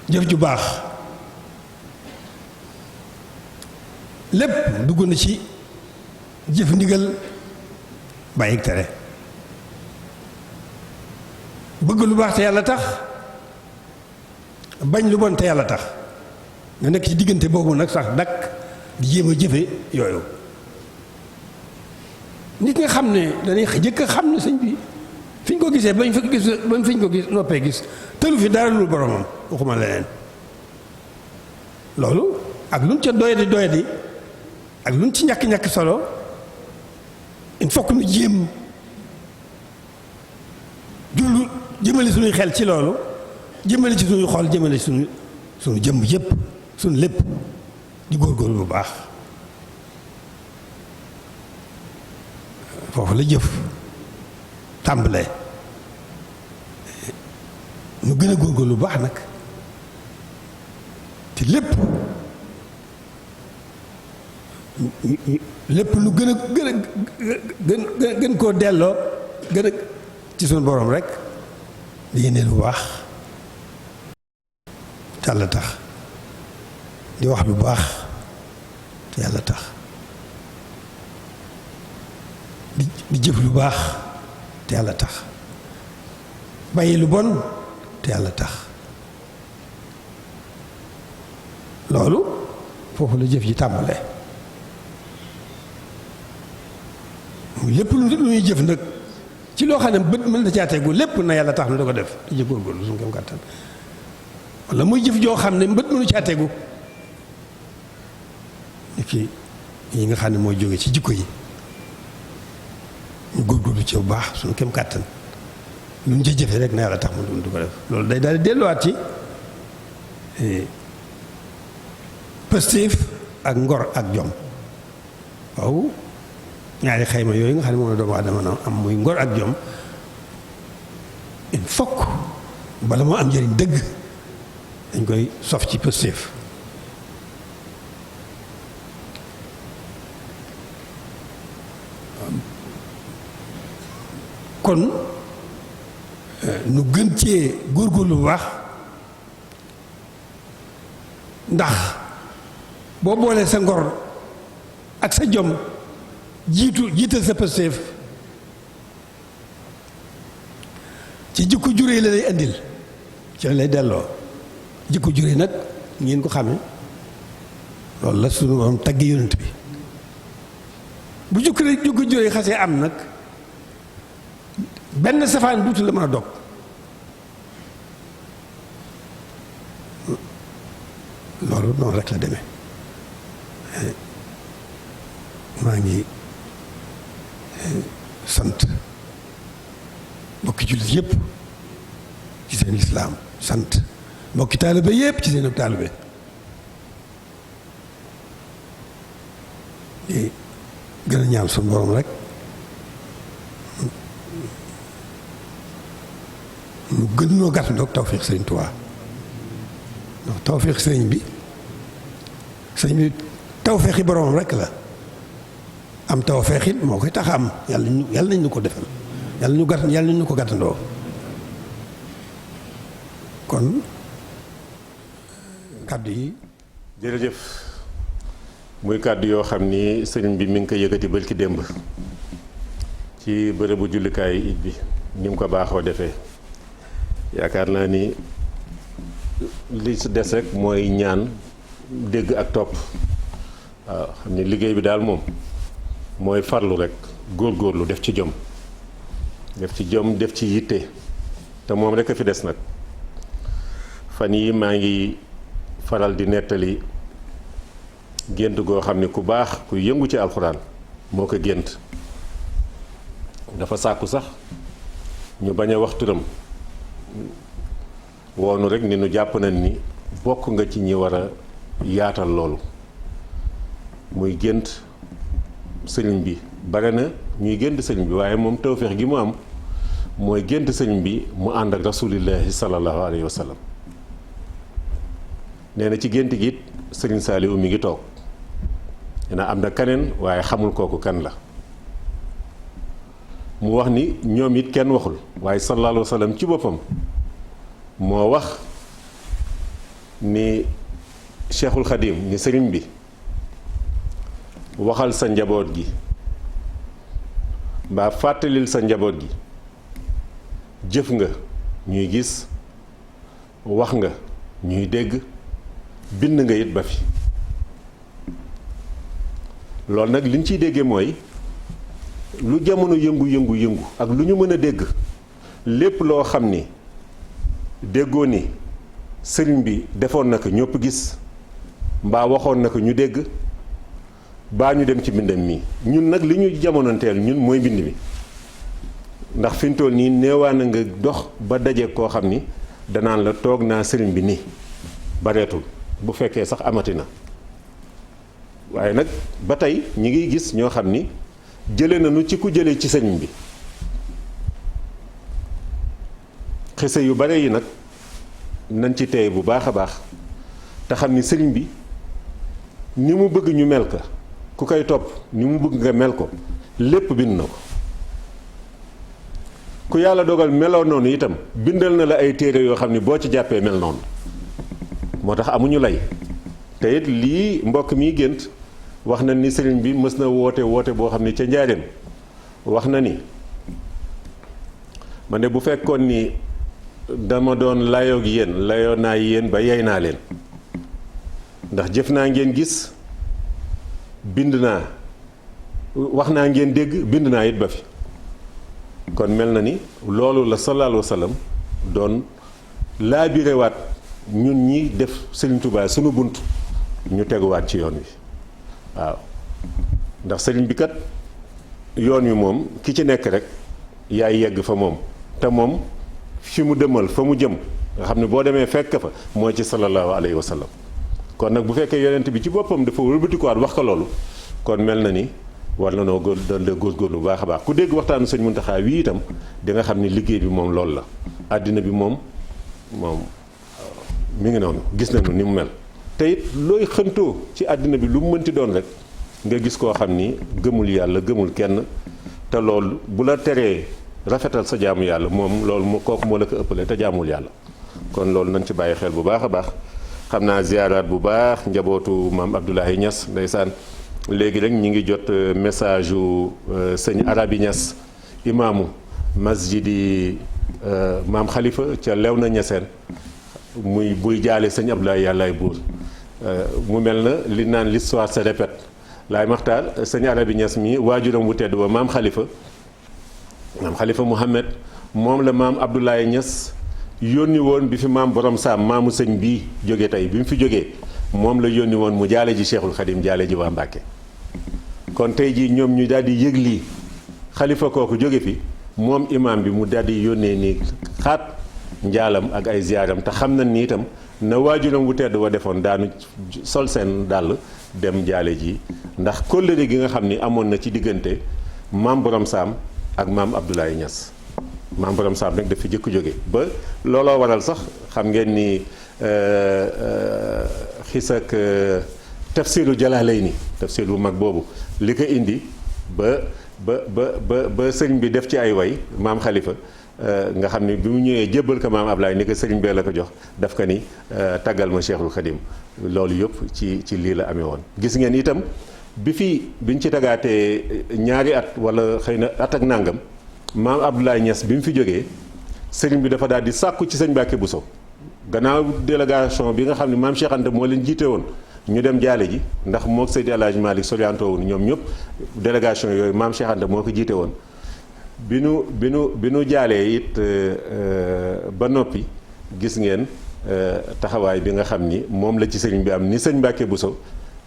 Speaker 3: jëf ju baax lépp dugg na ci jëf ndigal bàyyi tere bëgg lu baax te yàlla tax bañ lu bon te yàlla tax nga nekk ci diggante boobu nag sax dakk di jéem a jëfe yooyu nit nga xam ne dañuy jëkk a xam ne sëñ bi fi ñu ko gisee bañ fi ñu ko gis noppee gis tëlu fi dara lu boromam waxuma leneen loolu ak luñ ca doyadi ak luñ ci ñàkk solo il faut que ñu jéem jullu jëmale suñuy xel ci loolu jëmale ci suñuy xol jëmale ci suñu jëmm yépp suñu lépp di góorgóorlu bu baax foofu la jëf tàmbalee ñu gën a góorgóorlu bu baax nag te lépp lu gën koo delloo gën a ci suñu borom rek di yéene lu baax te yàlla tax di wax lu baax te yàlla tax di jëf lu baax te yàlla tax bàyyi lu bon te yàlla tax loolu foofu la jëf ji tàmbalee lépp lu ñuy jëf nag ci loo xam ne bët mën na caa tegu lépp na yàlla tax na da ko def di jëf góorgóorlu suñu kam kàttan wala muy jëf joo xam ne bët mënu caa tegu ki yi nga xam ne mooy jóge ci jikko yi ñu góorgóorlu ci bu baax suñu kem kàttan lu ñu ca jëfee rek na yàlla tax mu du ko def loolu day daal di delluwaat ci positif ak ngor ak jom waaw ñaari xayma yooyu nga xam ne moom la doomu aadama am muy ngor ak jom il faut que bala moo am njëriñ dëgg dañ koy sof ci positif kon nu gën cee góorgóorlu bu baax ndax boo boolee sa ngor ak sa jom jiital sa pësteef ci jikko juree la lay indil ci la lay delloo jikko juree nag ngeen ko xame loolu la sunu borom tagg yonent bi bu jikko juree xasee am nag benn safaan duutu la mën a dog loolu noonu rek la demee maa ngi sant mbokki jullit yépp ci seen lislaam sant mbokki taalibe yépp ci seen taalibe di gën a ñaan suñu borom rek mu gën noo gàtt ndoog tawfiix sëriñ Tuubaa ndax tawfiix sëriñ bi tawfiixi boromam rek la am tawfiix it moo koy tax am yàlla nañ ñu ko defal yàlla nañ ñu ko gàttandoo kon kàddu yi
Speaker 2: jërëjëf muy kàddu yoo xam ni sëriñ bi mi ngi ko yëkkati bërki démb ci bërëbu jullikaay it bi ni mu ko baaxoo defee yaakaar naa ni li si des rek mooy ñaan dégg ak topp waaw xam ni liggéey bi daal moom mooy farlu rek góorgóorlu def ci jom def ci yitte te moom rek a fi des nag fan yi maa ngi faral di nettali gént goo xam ne ku baax ku yëngu ci alxuraan moo ko gént. dafa sàkku sax ñu bañ a wax turam woonu rek ni nu jàpp nañ ni bokk nga ci ñi war a yaatal loolu muy gént sëriñ bi. bare na ñuy gént sëriñ bi waaye moom tawféex gi mu am mooy gént sëriñ bi mu ànd ak rasulillahi sallallahu alayhi wa sallam. nee na ci gént gi it sëriñ Saaliwu mi ngi toog nee na am na keneen waaye xamul kooku kan la. mu wax ni ñoom it kenn waxul waaye sallallahu alayhi wa sallam ci boppam moo wax ni Cheikhul Khadim ni sëriñ bi waxal sa njaboot gi mbaa fàttalil sa njaboot gi jëf nga ñuy gis wax nga ñuy dégg bind nga it ba fi. loolu nag liñ ciy déggee mooy lu jamono yëngu ak lu ñu mën a dégg lépp loo xam ni déggoo ni sëriñ bi defoon na ko ñëpp gis mbaa waxoon na ko ñu dégg baa ñu dem ci mbindam mi ñun nag li ñu jamonoonteel ñun mooy mbind mi ndax fi mu toll nii neewaa na nga dox ba daje koo xam ni danaan la toog naa sëriñ bi nii bareetul bu fekkee sax amati na waaye nag ba tey ñi ngi gis ñoo xam ni jële nañu ci ku jële ci sëriñ bi xise yu bare yi nag nañ ci tey bu baax a baax te xam ni sëriñ bi ni mu bëgg ñu mel ka ku koy topp ni mu bëgg nga mel ko lépp bind na ko ku yàlla dogal meloo noonu itam bindal na la ay téere yoo xam ni boo ci jàppee mel noonu moo tax amuñu lay te it lii mbokk mi gént wax na ni sëriñ bi mës na woote boo xam ni ca njaareem wax na ni ma ne bu fekkoon ni dama doon layoog yéen layoo naa yéen ba yey naa leen ndax jëf naa ngeen gis bind naa wax naa ngeen dégg bind naa it ba fi kon mel na ni loolu la sallallahu alayhi wa sallam doon laabirewaat ñun ñi def Sëriñ Tuubaa sunu bunt ñu teguwaat ci yoon wi waaw ndax sëriñ bi kat yoon wi moom ki ci nekk rek yaay yegg fa moom te moom fi mu demal fa mu jëm nga xam ne boo demee fekk fa mooy ci sallallahu alayhi wa sallam kon nag bu fekkee yonent bi ci boppam dafa wëlbatikuwaat wax ko loolu kon mel na ni war na noo góorgóorlu bu baax a baax ku dégg waxtaanu sëñ Muntaxa wii itam di nga xam ni liggéey bi moom loolu la àddina bi moom mi ngi noonu gis nañu ni mu mel te it looy xëntoo ci àddina bi lu mu mënti doon rek nga gis koo xam ni gëmul yàlla gëmul kenn te loolu bu la teree rafetal sa jaamu yàlla moom loolu kooku moo la ko ëppale te jaamul yàlla kon loolu nañ ci bàyyi xel bu baax a baax xam naa ziyaaraat bu baax njabootu maam Abdoulaye Niass ndeysaan léegi rek ñi ngi jot message yu sëñ Arabi Niass imaamu masjidi maam Khalifa ca Léona Niassène muy buy jaale sëñ Abdoulaye yàllaay buur mu mel na li naan l'histoire se répète laay maxtaar sëñ Arabi Niass mi waajuram wu tedd ba maam Khalifa Mouhamed moom la maam Abdoulaye Niass yónni woon bi fi maam borom saam maamu sëñ bii jóge tey bi mu fi jógee moom la yónni woon mu jaale ji Cheikhul Khadim jaale ji waa Mbàkke kon tey jii ñoom ñu daal di yëg lii xalifa kooku jóge fi moom imaam bi mu daal di yónnee nii xaat njaalam ak ay ziyaaram te xam nañ ni itam na waajuram wu tedd wa defoon daanu sol seen dàll dem jaale ji ndax kóllëre gi nga xam ni amoon na ci diggante maam borom saam ak maam Abdoulaye Niass maam borom saam nag dafa jëkk jóge ba looloo waral sax xam ngeen ni xis ak tafsiru Jalaalayni tafsir bu mag boobu li ko indi ba sëriñ bi def ci ay way maam Khalifa nga xam ni bi mu ñëwee jébbal ko maam Ablaye ni ko sëriñ bee la ko jox daf ko ni taggal ma Cheikhul Khadim loolu yëpp ci lii la amee woon. gis ngeen itam biñ ci tagaatee ñaari at wala xëy na at ak nàngam maam Abdoulaye Niass bi mu fi jógee sëriñ bi dafa daal di sàkku ci sëñ Mbàkke Buso gannaaw délégation bi nga xam ne maam Cheikh Anta moo leen jiite woon ñu dem jaale ji ndax moog Seydi El Hadji Malick soriantoo woon ñoom ñëpp délégation yooyu maam Cheikh Anta moo ko jiite woon bi nu jaalee it ba noppi gis ngeen taxawaay bi nga xam ni moom la ci sëriñ bi am ni sëñ Mbàkke Buso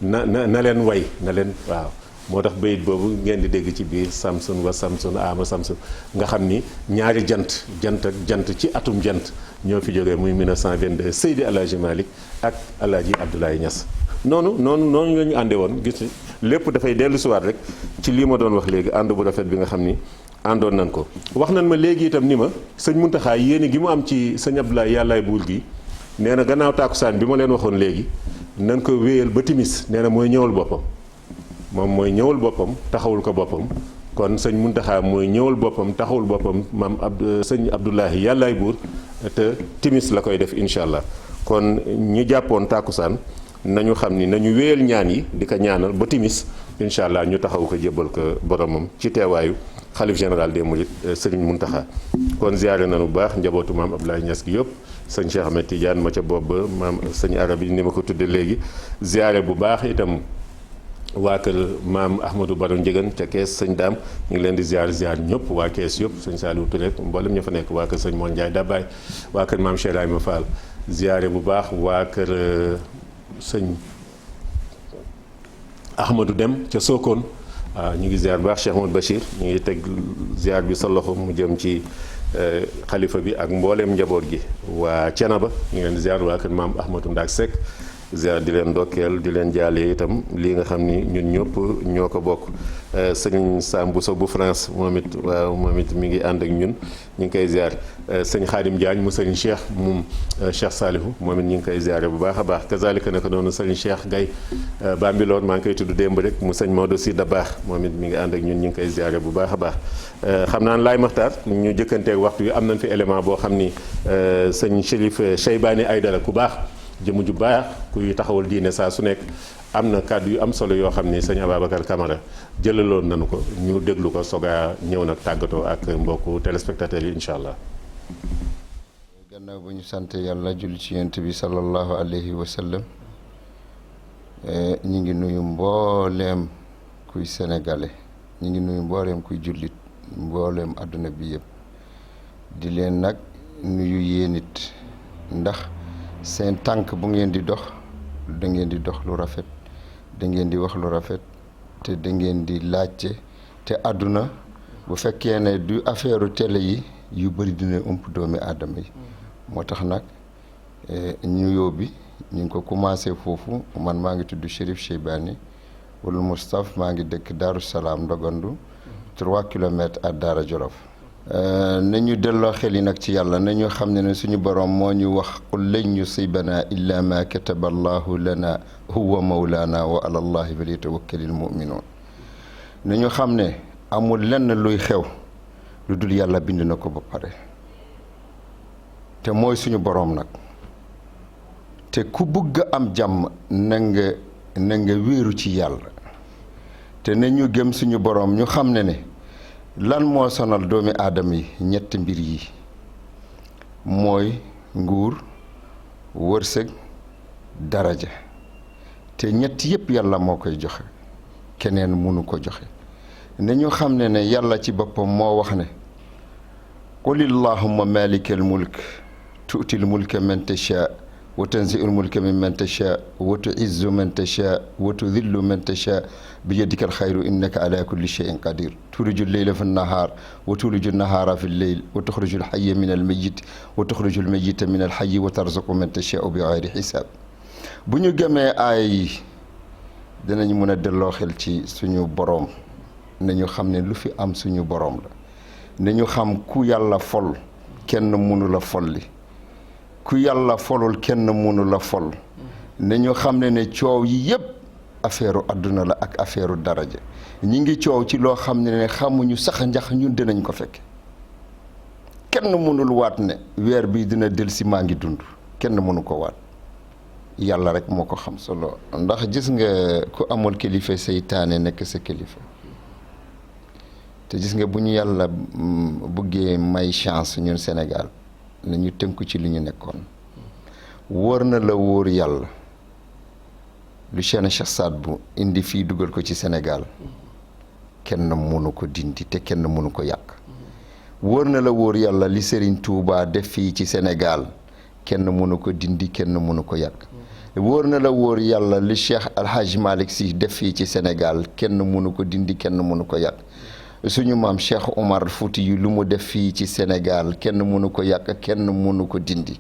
Speaker 2: na leen way na leen waaw moo tax bayit boobu ngeen di dégg ci biir samsun wa samsun ama samsun nga xam ni ñaari jant ak jant ci atum jant ñoo fi jógee muy 1922 Seydi El Hadji Malick ak El Hadji Abdoulaye Niass noonu la ñu àndee woon gis lépp dafay dellu siwaat rek ci lii ma doon wax léegi ànd bu rafet bi nga xam ni àndoon nañ ko wax nañ ma léegi itam ni ma sëñ Muntaxa yéene gi mu am ci sëñ Abdoulaye yàllaay buur gi nee na gannaaw tàkkusaan bi ma leen waxoon léegi nañ ko wéyal ba timis nee na mooy ñëwal boppam moom mooy ñëwal boppam taxawul ko boppam kon sëñ Muntaxa mooy ñëwal boppam taxawul boppam maam sëñ Abdoulaye yàllaay buur te timis la koy def incha allah kon ñi jàppoon tàkkusaan nañu xam ni nañu wéyal ñaan yi di ko ñaanal ba timis incha allah ñu taxaw ko jébbal ko boromam ci teewaayu xalif général des mourides sëriñ Muntaxa kon ziare nañu bu baax njabootu maam Abdoulaye Niass gi yëpp sëñ Cheikh Ahmed Tidiane ma ca bopp ba maam sëñ arab yi ni ma ko tudde léegi ziare bu baax itam waa kër maam Ahmadou Baro Njëgën ca kees sëñ daam ñu ngi leen di ziar ñëpp waa kees yëpp sëñ Saliou Touré mboolem ña fa nekk waa kër sëñ Moon Ndiaye Dabaay waa kër maam Cheikh Ibrahima Fall ziare bu baax waa kër sëñ Ahmadou Dem ca Sokone waaw ñu ngi ziar bu baax Cheikh Amadou Bachir ñu ngi teg ziar bi sa loxo mu jëm ci xalifa bi ak mbooleem njaboot gi waa Thiénaba ñu ngi leen di ziar waa kër maam Ahmadou Ndak Seck ziar di leen ndokkeel di leen jaale itam lii nga xam ni ñun ñëpp ñoo ko bokk sëñ Sam Bousso bu France moom it mi ngi ànd ak ñun ñu ngi koy ziar sëñ Khadim Diagne mu sëñ Cheikh moom Cheikh Salihu moom it ñu ngi koy ziare bu baax a baax kazalika naka noonu sëñ Cheikh Gaye Bambilor maa ngi koy tudd démb rek mu sëñ Maodo si da baax moom it mi ngi ànd ak ñun ñu ngi koy ziare bu baax a baax xam naa laay maxtaar ñu jëkkanteeg waxtu wi am nañ fi élément boo xam ni sëñ Chérif Cheybani Aïdara ku baax jëmu ju baax kuy taxawal diine saa su nekk am na kàddu yu am solo yoo xam ni sëñ Ababacar Camara jëlaloon nañu ko ñu déglu ko sogaa ñëw nag tàggatoo ak mbokku téléspectateurs yi incha allah.
Speaker 4: gannaaw bu ñu sant yàlla julli ci yonent bi sallallahu alayhi wa sallam ñu ngi nuyu mbooleem kuy sénégalais ñu ngi nuyu mbooleem kuy jullit mbooleem àdduna bi yëpp di leen nag nuyu yéen it ndax seen tànk bu ngeen di dox da ngeen di dox lu rafet da ngeen di wax lu rafet te da ngeen di laajte te àdduna bu fekkee ne du affaire télé yi yu bëri dina ëmp doomi aadama yi moo tax nag nuyoo bi ñu ngi ko commencé foofu man maa ngi tudd Chérif Cheybani wala Moustapha maa ngi dëkk Daaru Salaam Ndogandu 3 kilomètres à Daara Jolof nañu delloo xel yi nag ci yàlla nañu xam ne suñu borom moo ñu wax qul lan yusibana illa ma kataba allahu lana huwa mawlana wa ala allahi falyatawakkalil mu'minun nañu xam ne amul lenn luy xew lu dul yàlla bind na ko ba pare te mooy suñu borom nag te ku bëgg am jàmm na nga wéeru ci yàlla te nañu gëm suñu borom ñu xam ne lan moo sonal doomi aadama yi ñetti mbir yi mooy nguur wërsëg daraja te ñett yépp yàlla moo koy joxe keneen mënu ko joxe nañu xam ne yàlla ci boppam moo wax ne qul illahumma malikal mulk tu'til mulka man tasha wa tanzi'ul mulka mimman tasha wa tu'izzu man tasha wa tudhillu man tasha biyadika alkhayru innaka ala kulli shay'in qadir tuliju al-layla fi an-nahar wa tuliju an-nahara fi al-layl wa tukhriju al-hayya min al-mayyit wa tukhriju al-mayyita min al-hayyi wa tarzuqu man tasha'u bighayri hisab bu ñu gëmee aay yi dinañ mën a delloo xel ci suñu boroom nañu xam ne lu fi am suñu boroom la nañu xam ku yàlla fol kenn mënu la folli ku yàlla folul kenn mënu la fol nañu xam ne coow yi yépp affaire àdduna la ak affaire daraja ñi ngi coow ci loo xam ne xamuñu sax ndax ñun dinañ ko fekk kenn mënul waat ne weer bi dina del si maa ngi dund kenn mënu ko waat yàlla rek moo ko xam solo ndax gis nga ku amul kilifa seytaane nekk sa kilifa te gis nga bu ñu yàlla bëggee may chance ñun Sénégal nañu tënku ci li ñu nekkoon wóor na la wóor yàlla lu Cheikh Saad bu indi fii dugal ko ci Sénégal kenn mënu ko dindi te kenn mënu ko yàq wóor na la wóor yàlla li Serigne Touba def fii ci Sénégal kenn mënu ko dindi kenn mënu ko yàq wóor na la wóor yàlla li Cheikh Alhaji Malick Sy def fii ci Sénégal kenn mënu ko dindi kenn mënu ko yàq suñu maam Cheikh Omar Fouti yu lu mu def fii ci Sénégal kenn mënu ko yàq kenn mënu ko dindi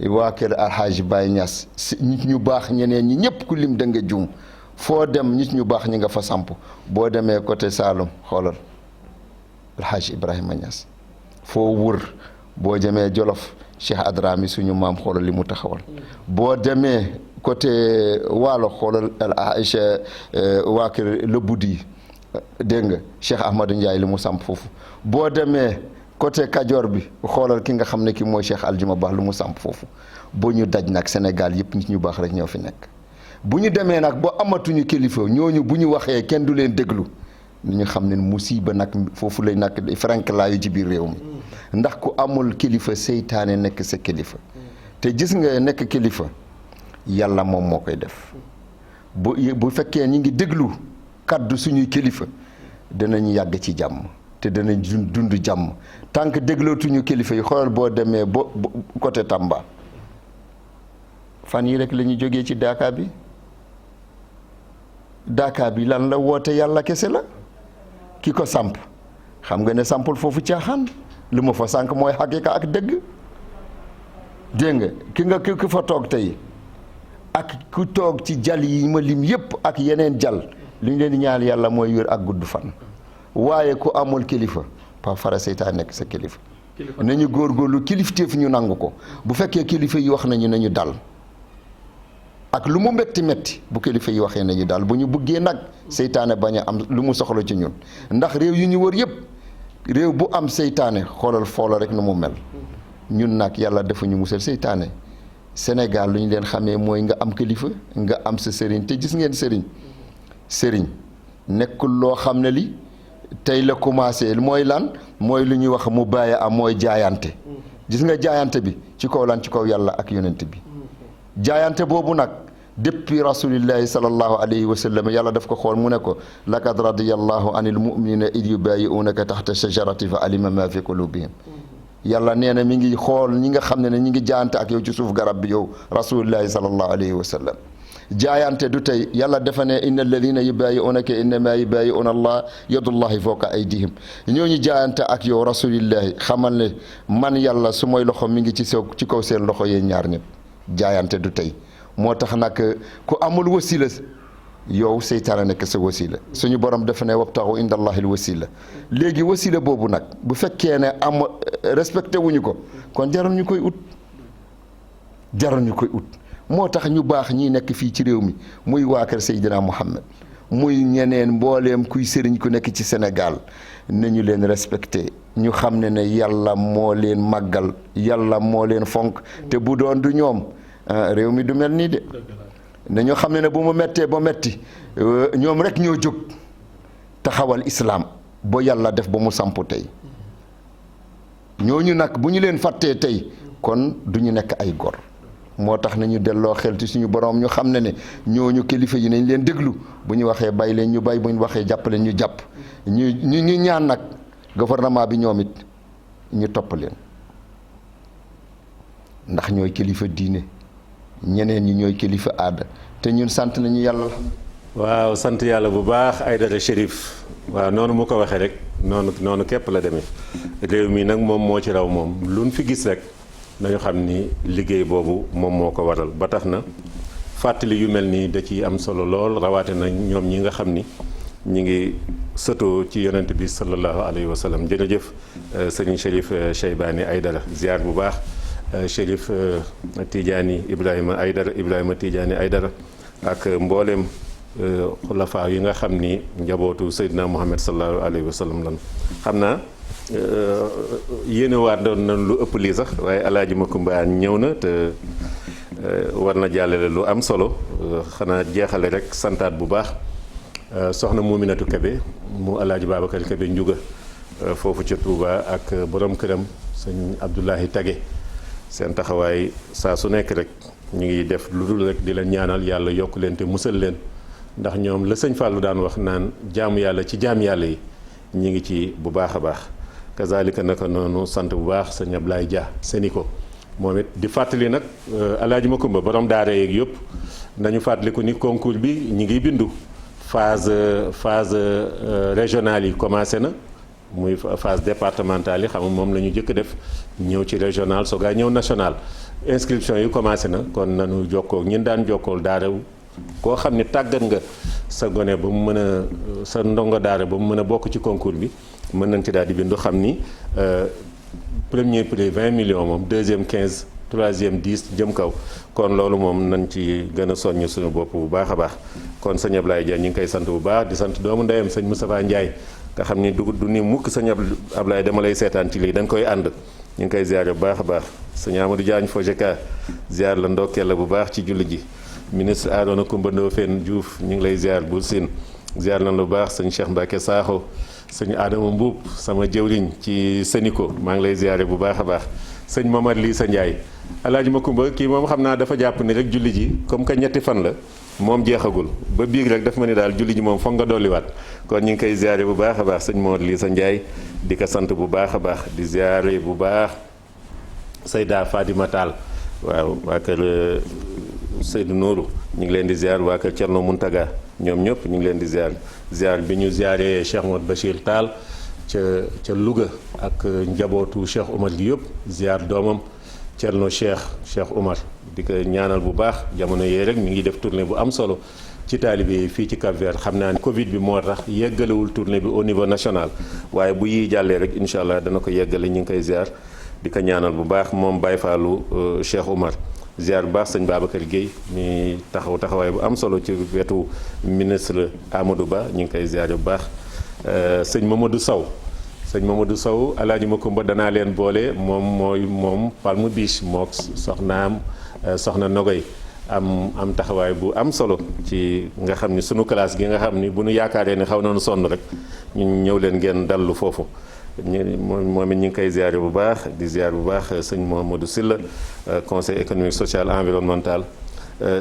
Speaker 4: waa kër Alhaji Baye Niass nit ñu baax ñeneen ñi ñëpp ku lim da nga juum foo dem nit ñu baax ñi nga fa samp boo demee côté Saloum xoolal Alhaji Ibrahima Niass foo wër boo demee Jolof Cheikh Adrami suñu maam xoolal li mu taxawal boo demee côté Waalo xoolal Aïcha waa kër le Budi dégg nga Cheikh Ahmadou Ndiaye li mu samp foofu boo demee côté Kajoor bi xoolal ki nga xam ne ki mooy Cheikh Aljuma Ba lu mu samp foofu boo ñu daj nag Sénégal yëpp nit ñu baax rek ñoo fi nekk bu ñu demee nag ba amatuñu kilifa ñooñu bu ñu waxee kenn du leen déglu ni ñu xam ne musiba nag foofu lay nag frank laayu ci biir réew mi ndax ku amul kilifa seytaane nekk sa kilifa te gis nga nekk kilifa yàlla moom moo koy def bu fekkee ñi ngi déglu kaddu suñuy kilifa danañ yàgg ci jàmm te danañ dund jàmm tant que déglootuñu kilifa yi xoolal boo demee ba côté Tamba fan yi rek la ñu jógee ci Dakar bi lan la woote yàlla kese la ki ko samp xam nga ne sampul foofu caaxaan lu ma fa sànq mooy xaqiqa ak dëgg dégg nga ki fa toog tey ak ku toog ci jal yi ma lim yépp ak yeneen jal li ñu leen di ñaan yàlla mooy wér ak gudd fan waaye ku amul kilifa pa fara seytaan nekk sa kilifa nañu góorgóorlu kilifteef ñu nangu ko bu fekkee kilifa yi wax nañu dal ak lu mu metti bu kilifa yi waxee nañu dal bu ñu bëggee nag seytaane bañ a am lu mu soxla ci ñun ndax réew yu ñu wër yépp réew bu am seytaane xoolal foola rek nu mu mel ñun nag yàlla dafa ñu musal seytaane Sénégal lu ñu leen xamee mooy nga am kilifa nga am sa sëriñ te gis ngeen sëriñ nekkul loo xam ne li tey la commencé mooy lan mooy lu ñuy wax mu bàyyi am mooy jaayante gis nga jaayante bi ci kaw lan ci kaw yàlla ak yonent bi jaayante boobu nag depuis rasulillahi sallallahu alayhi wa sallam yàlla daf ko xool mu ne ko laqad radiyallahu anil mu'minina id yubayi'unaka taxta shajarati fa alima ma fi qulubihim yàlla nee na mi ngi xool ñi nga xam ne ñi ngi jaayante ak yow ci suuf garab bi yow rasulillahi sallallahu alayhi wa sallam jaayante du tey yàlla dafa ne inna alladina yubayi'unaka innama yubayi'una allah yadullahi fawqa aydihim ñooñu jaayante ak yow rasulillahi xamal ne man yàlla su mooy loxo mi ngi ci kaw seen loxo yéen ñaar ñëpp jaayante du tey moo tax nag ku amul wasila yow seytaane nekk sa wasila suñu borom dafa ne wabtaxu inda allahil wasila léegi wasila boobu nag bu fekkee ne am respecté wuñu ko kon jarul ñu koy ut moo tax ñu baax ñi nekk fii ci réew mi muy waa kër Seydina Muhammad muy ñeneen mbooleem kuy sëriñ ku nekk ci Sénégal nañu leen respecté ñu xam ne yàlla moo leen màggal yàlla moo leen fonk te bu doon du ñoom réew mi du mel nii de nañoo xam ne bu mu mettee ba metti ñoom rek ñoo jóg taxawal islaam ba yàlla def ba mu samp tey ñooñu nag bu ñu leen fàttee tey kon du ñu nekk ay gor moo tax nañu delloo xel ci suñu borom ñu xam ne ñooñu kilifa yi nañ leen déglu bu ñu waxee bay leen ñu bay bu ñu waxee jàpp leen ñu jàpp ñu ñaan nag gouvernement bi ñoom it ñu topp leen ndax ñooy kilifa diine ñeneen ñi ñooy kilifa aada te ñun sant nañu yàlla.
Speaker 2: waaw sant yàlla bu baax Aïdara Chérif waaw noonu mu ko waxee rek noonu képp la demee réew mi nag moom moo ci raw moom luñ fi gis rek nañu xam ni liggéey boobu moom moo ko waral ba tax na fàttali yu mel nii da ciy am solo lool rawaate na ñoom ñi nga xam ni ñi ngi sëtoo ci yonent bi sallallahu alayhi wa sallam jërëjëf sëriñ Chérif Cheybani Aïdara ziar bu baax Chérif Tidiane Ibrahima Tidiane Aïdara ak mboolem xulafaa yi nga xam ni njabootu Seydina Muhammad sallallahu alayhi wa sallam lan xam naa yéene waat doon na lu ëpp lii sax waaye alaaji Makumba ñëw na te war na jàllale lu am solo xanaa jeexale rek santaat bu baax soxna Muminatu Kebe mu alaaji Babacar Kebe njuga foofu ca Touba ak borom këram sëñ Abdoulahi Tage seen taxawaay saa su nekk rek ñu ngi def lu dul rek di leen ñaanal yàlla yokk leen te musal leen ndax ñoom la sëñ Fallou daan wax naan jaamu yàlla ci jaam yàlla yi ñu ngi ci bu baax a baax kazalika naka noonu sant bu baax sëñ Ablaye Dia Seniko moom it di fàttali nag Alaaji Makumba borom daara yeeg yëpp nañu fàttaliku ni concours bi ñi ngi bindu phase régionale yi commencé na muy phase départementale yi xam nga moom la ñu jëkk def ñëw ci régional soogaa ñëw national inscription yi commencé na kon nañu jokkoo ñin daan jokkool daara koo xam ne tàggat nga sa gone ba mu mën a sa ndongo daara ba mu mën a bokk ci concours bi mën nañ ci daal di bindu xam ni premier prix 20 millions moom deuxième 15 troisième 10 jëm kaw kon loolu moom nañ ci gën a soññ suñu bopp bu baax a baax kon sëñ Ablaye Diagne ñu ngi koy sant bu baax di sant doomu ndeyam sëñ Moustapha Ndiaye nga xam ni du ni mukk sëñ Ablaye dama lay seetaan ci lii dañ koy ànd ñu ngi koy ziare bu baax a baax sëñ Amadou Diagne Fojeka ziar la ndokkeel la bu baax ci julli ji ministre Arona Coumba Ndoffène Diouf ñu ngi lay ziar bul siin ziar nañ lu baax sëñ Cheikh Mbacke Sakho sëñ Adama Mbuub sama jëwriñ ci Sénico maa ngi lay ziare bu baax a baax sëñ Mamad lii sa Ndiaye Alaaji Makumba kii moom xam naa dafa jàpp ni rek julli ji comme que ñetti fan la moom jeexagul ba biig rek daf ma ni daal julli ji moom foog nga dolliwaat kon ñu ngi koy ziare bu baax a baax sëñ Mamad lii sa Ndiaye di ko sant bu baax a baax di ziare bu baax Sayda Fadima Tall waaw waa kër Seydou Nourou ñu ngi leen di ziar waa kër Thierno Muntaga ñoom ñëpp ñu ngi leen di ziar bi ñu ziaree Cheikh Modou Bachir Tall ca Louga ak njabootu Cheikh Omar gi yëpp ziar doomam Thierno Cheikh Omar di ko ñaanal bu baax jamono yee rek mi ngi def tournée bu am solo ci taalibe yi fii ci Cap-Vert xam naa ne Covid bi moo tax yeggalewul tournée bi au niveau national waaye bu yiy jàllee rek incha allah dana ko yeggale ñu ngi koy ziar di ko ñaanal bu baax moom Baye Fallou Cheikh Omar. ziar bu baax sëñ Babacar Guèye mi taxawaay bu am solo ci wetu ministre Amadou Ba ñu ngi koy ziar bu baax sëñ Mamadou Sow Alaaji Makumba danaa leen boole moom Palme Beach mook soxnaam soxna Nogoy am taxawaay bu am solo ci nga xam ni sunu classe gi nga xam ni bu nu yaakaaree ne xaw nañu sonn rek ñu ñëw leen ngeen dallu foofu moom it ñu ngi koy ziare bu baax di ziare bu baax sëñ Mamadou Sylla conseil économique social environnemental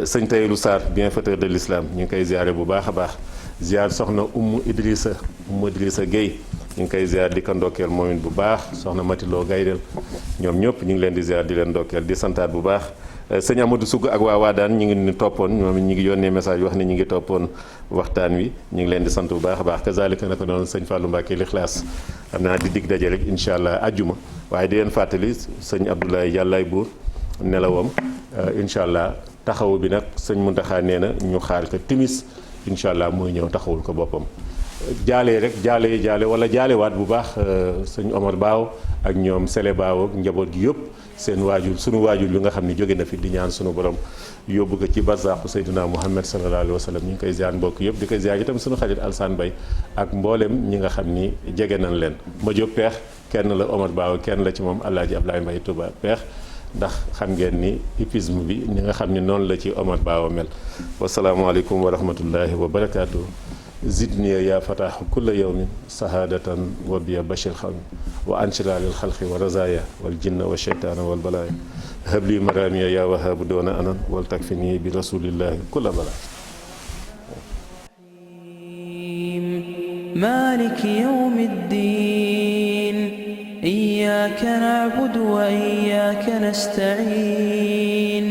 Speaker 2: sëñ Taylou Sarr bienfaiteur de l'islam ñu ngi koy ziare bu baax a baax ziare soxna Oumou Idrissa Guèye ñu ngi koy ziare di ko ndokkeel moom it bu baax soxna Matiloo Gaydel ñoom ñëpp ñu ngi leen di ziare di leen ndokkeel di santaat bu baax sëñ Amadou Soug ak waa Waadaan ñu ngi ni toppoon ñoom ñu ngi yónnee message wax ne ñu ngi toppoon waxtaan wi ñu ngi leen di sant bu baax a baax kazalika naka noonu sëñ Fallou Mbacke l'Ikhlas xam naa di dig daje rek incha allah ajjuma waaye di leen fàttali sëñ Abdoulaye Yàllaay Buur nelawam incha allah taxawu bi nag sëñ Muntaxa nee na ñu xaar ko timis incha allah mooy ñëw taxawul ko boppam jaale rek jaale wala jaalewaat bu baax sëñ Omar Baaw ak ñoom Sele Baaw ak njaboot gi yëpp seen waajur sunu waajur bi nga xam ne jóge na fi di ñaan sunu borom yóbbu ko ci barzaqu Seydina Muhammad sallallahu alayhi wa sallam ñu ngi koy ziar mbokk yëpp di koy ziar itam sunu xarit Alsaan Bay ak mboolem ñi nga xam ni jege nañ leen ma jóg peex kenn la Omar Baaw kenn la ci moom Alaaji Ablaye Mbay Touba peex ndax xam ngeen ni hippisme bi ñi nga xam ni noonu la ci Omar Baaw mel wasalaamualeykum wa rahmatullahi wa barakaatu. zidniya yaa fataaxu kulla yawmin sahaadatan wa biya bashir xawmi wa anshira lil xalqi wa razaya wal jinna wa sheytaana wal balaaya habli maramiya yaa wahaabu doona anan wal takfini bi rasulillahi kulla bala
Speaker 1: مالك يوم الدين إياك نعبد وإياك نستعين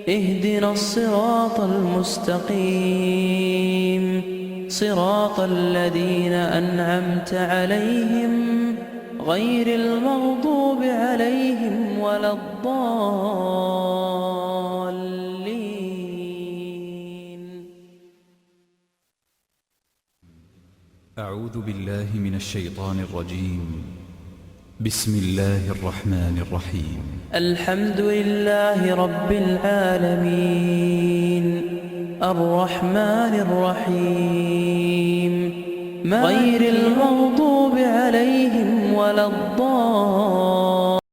Speaker 1: اهدنا الصراط المستقيم صراط الذين أنعمت عليهم غير المغضوب عليهم ولا الضالين.
Speaker 5: أعوذ بالله من الشيطان الرجيم. بسم الله الرحمن الرحيم.
Speaker 1: الحمد لله رب العالمين الرحمن الرحيم غير المغضوب عليهم ولا الضالين.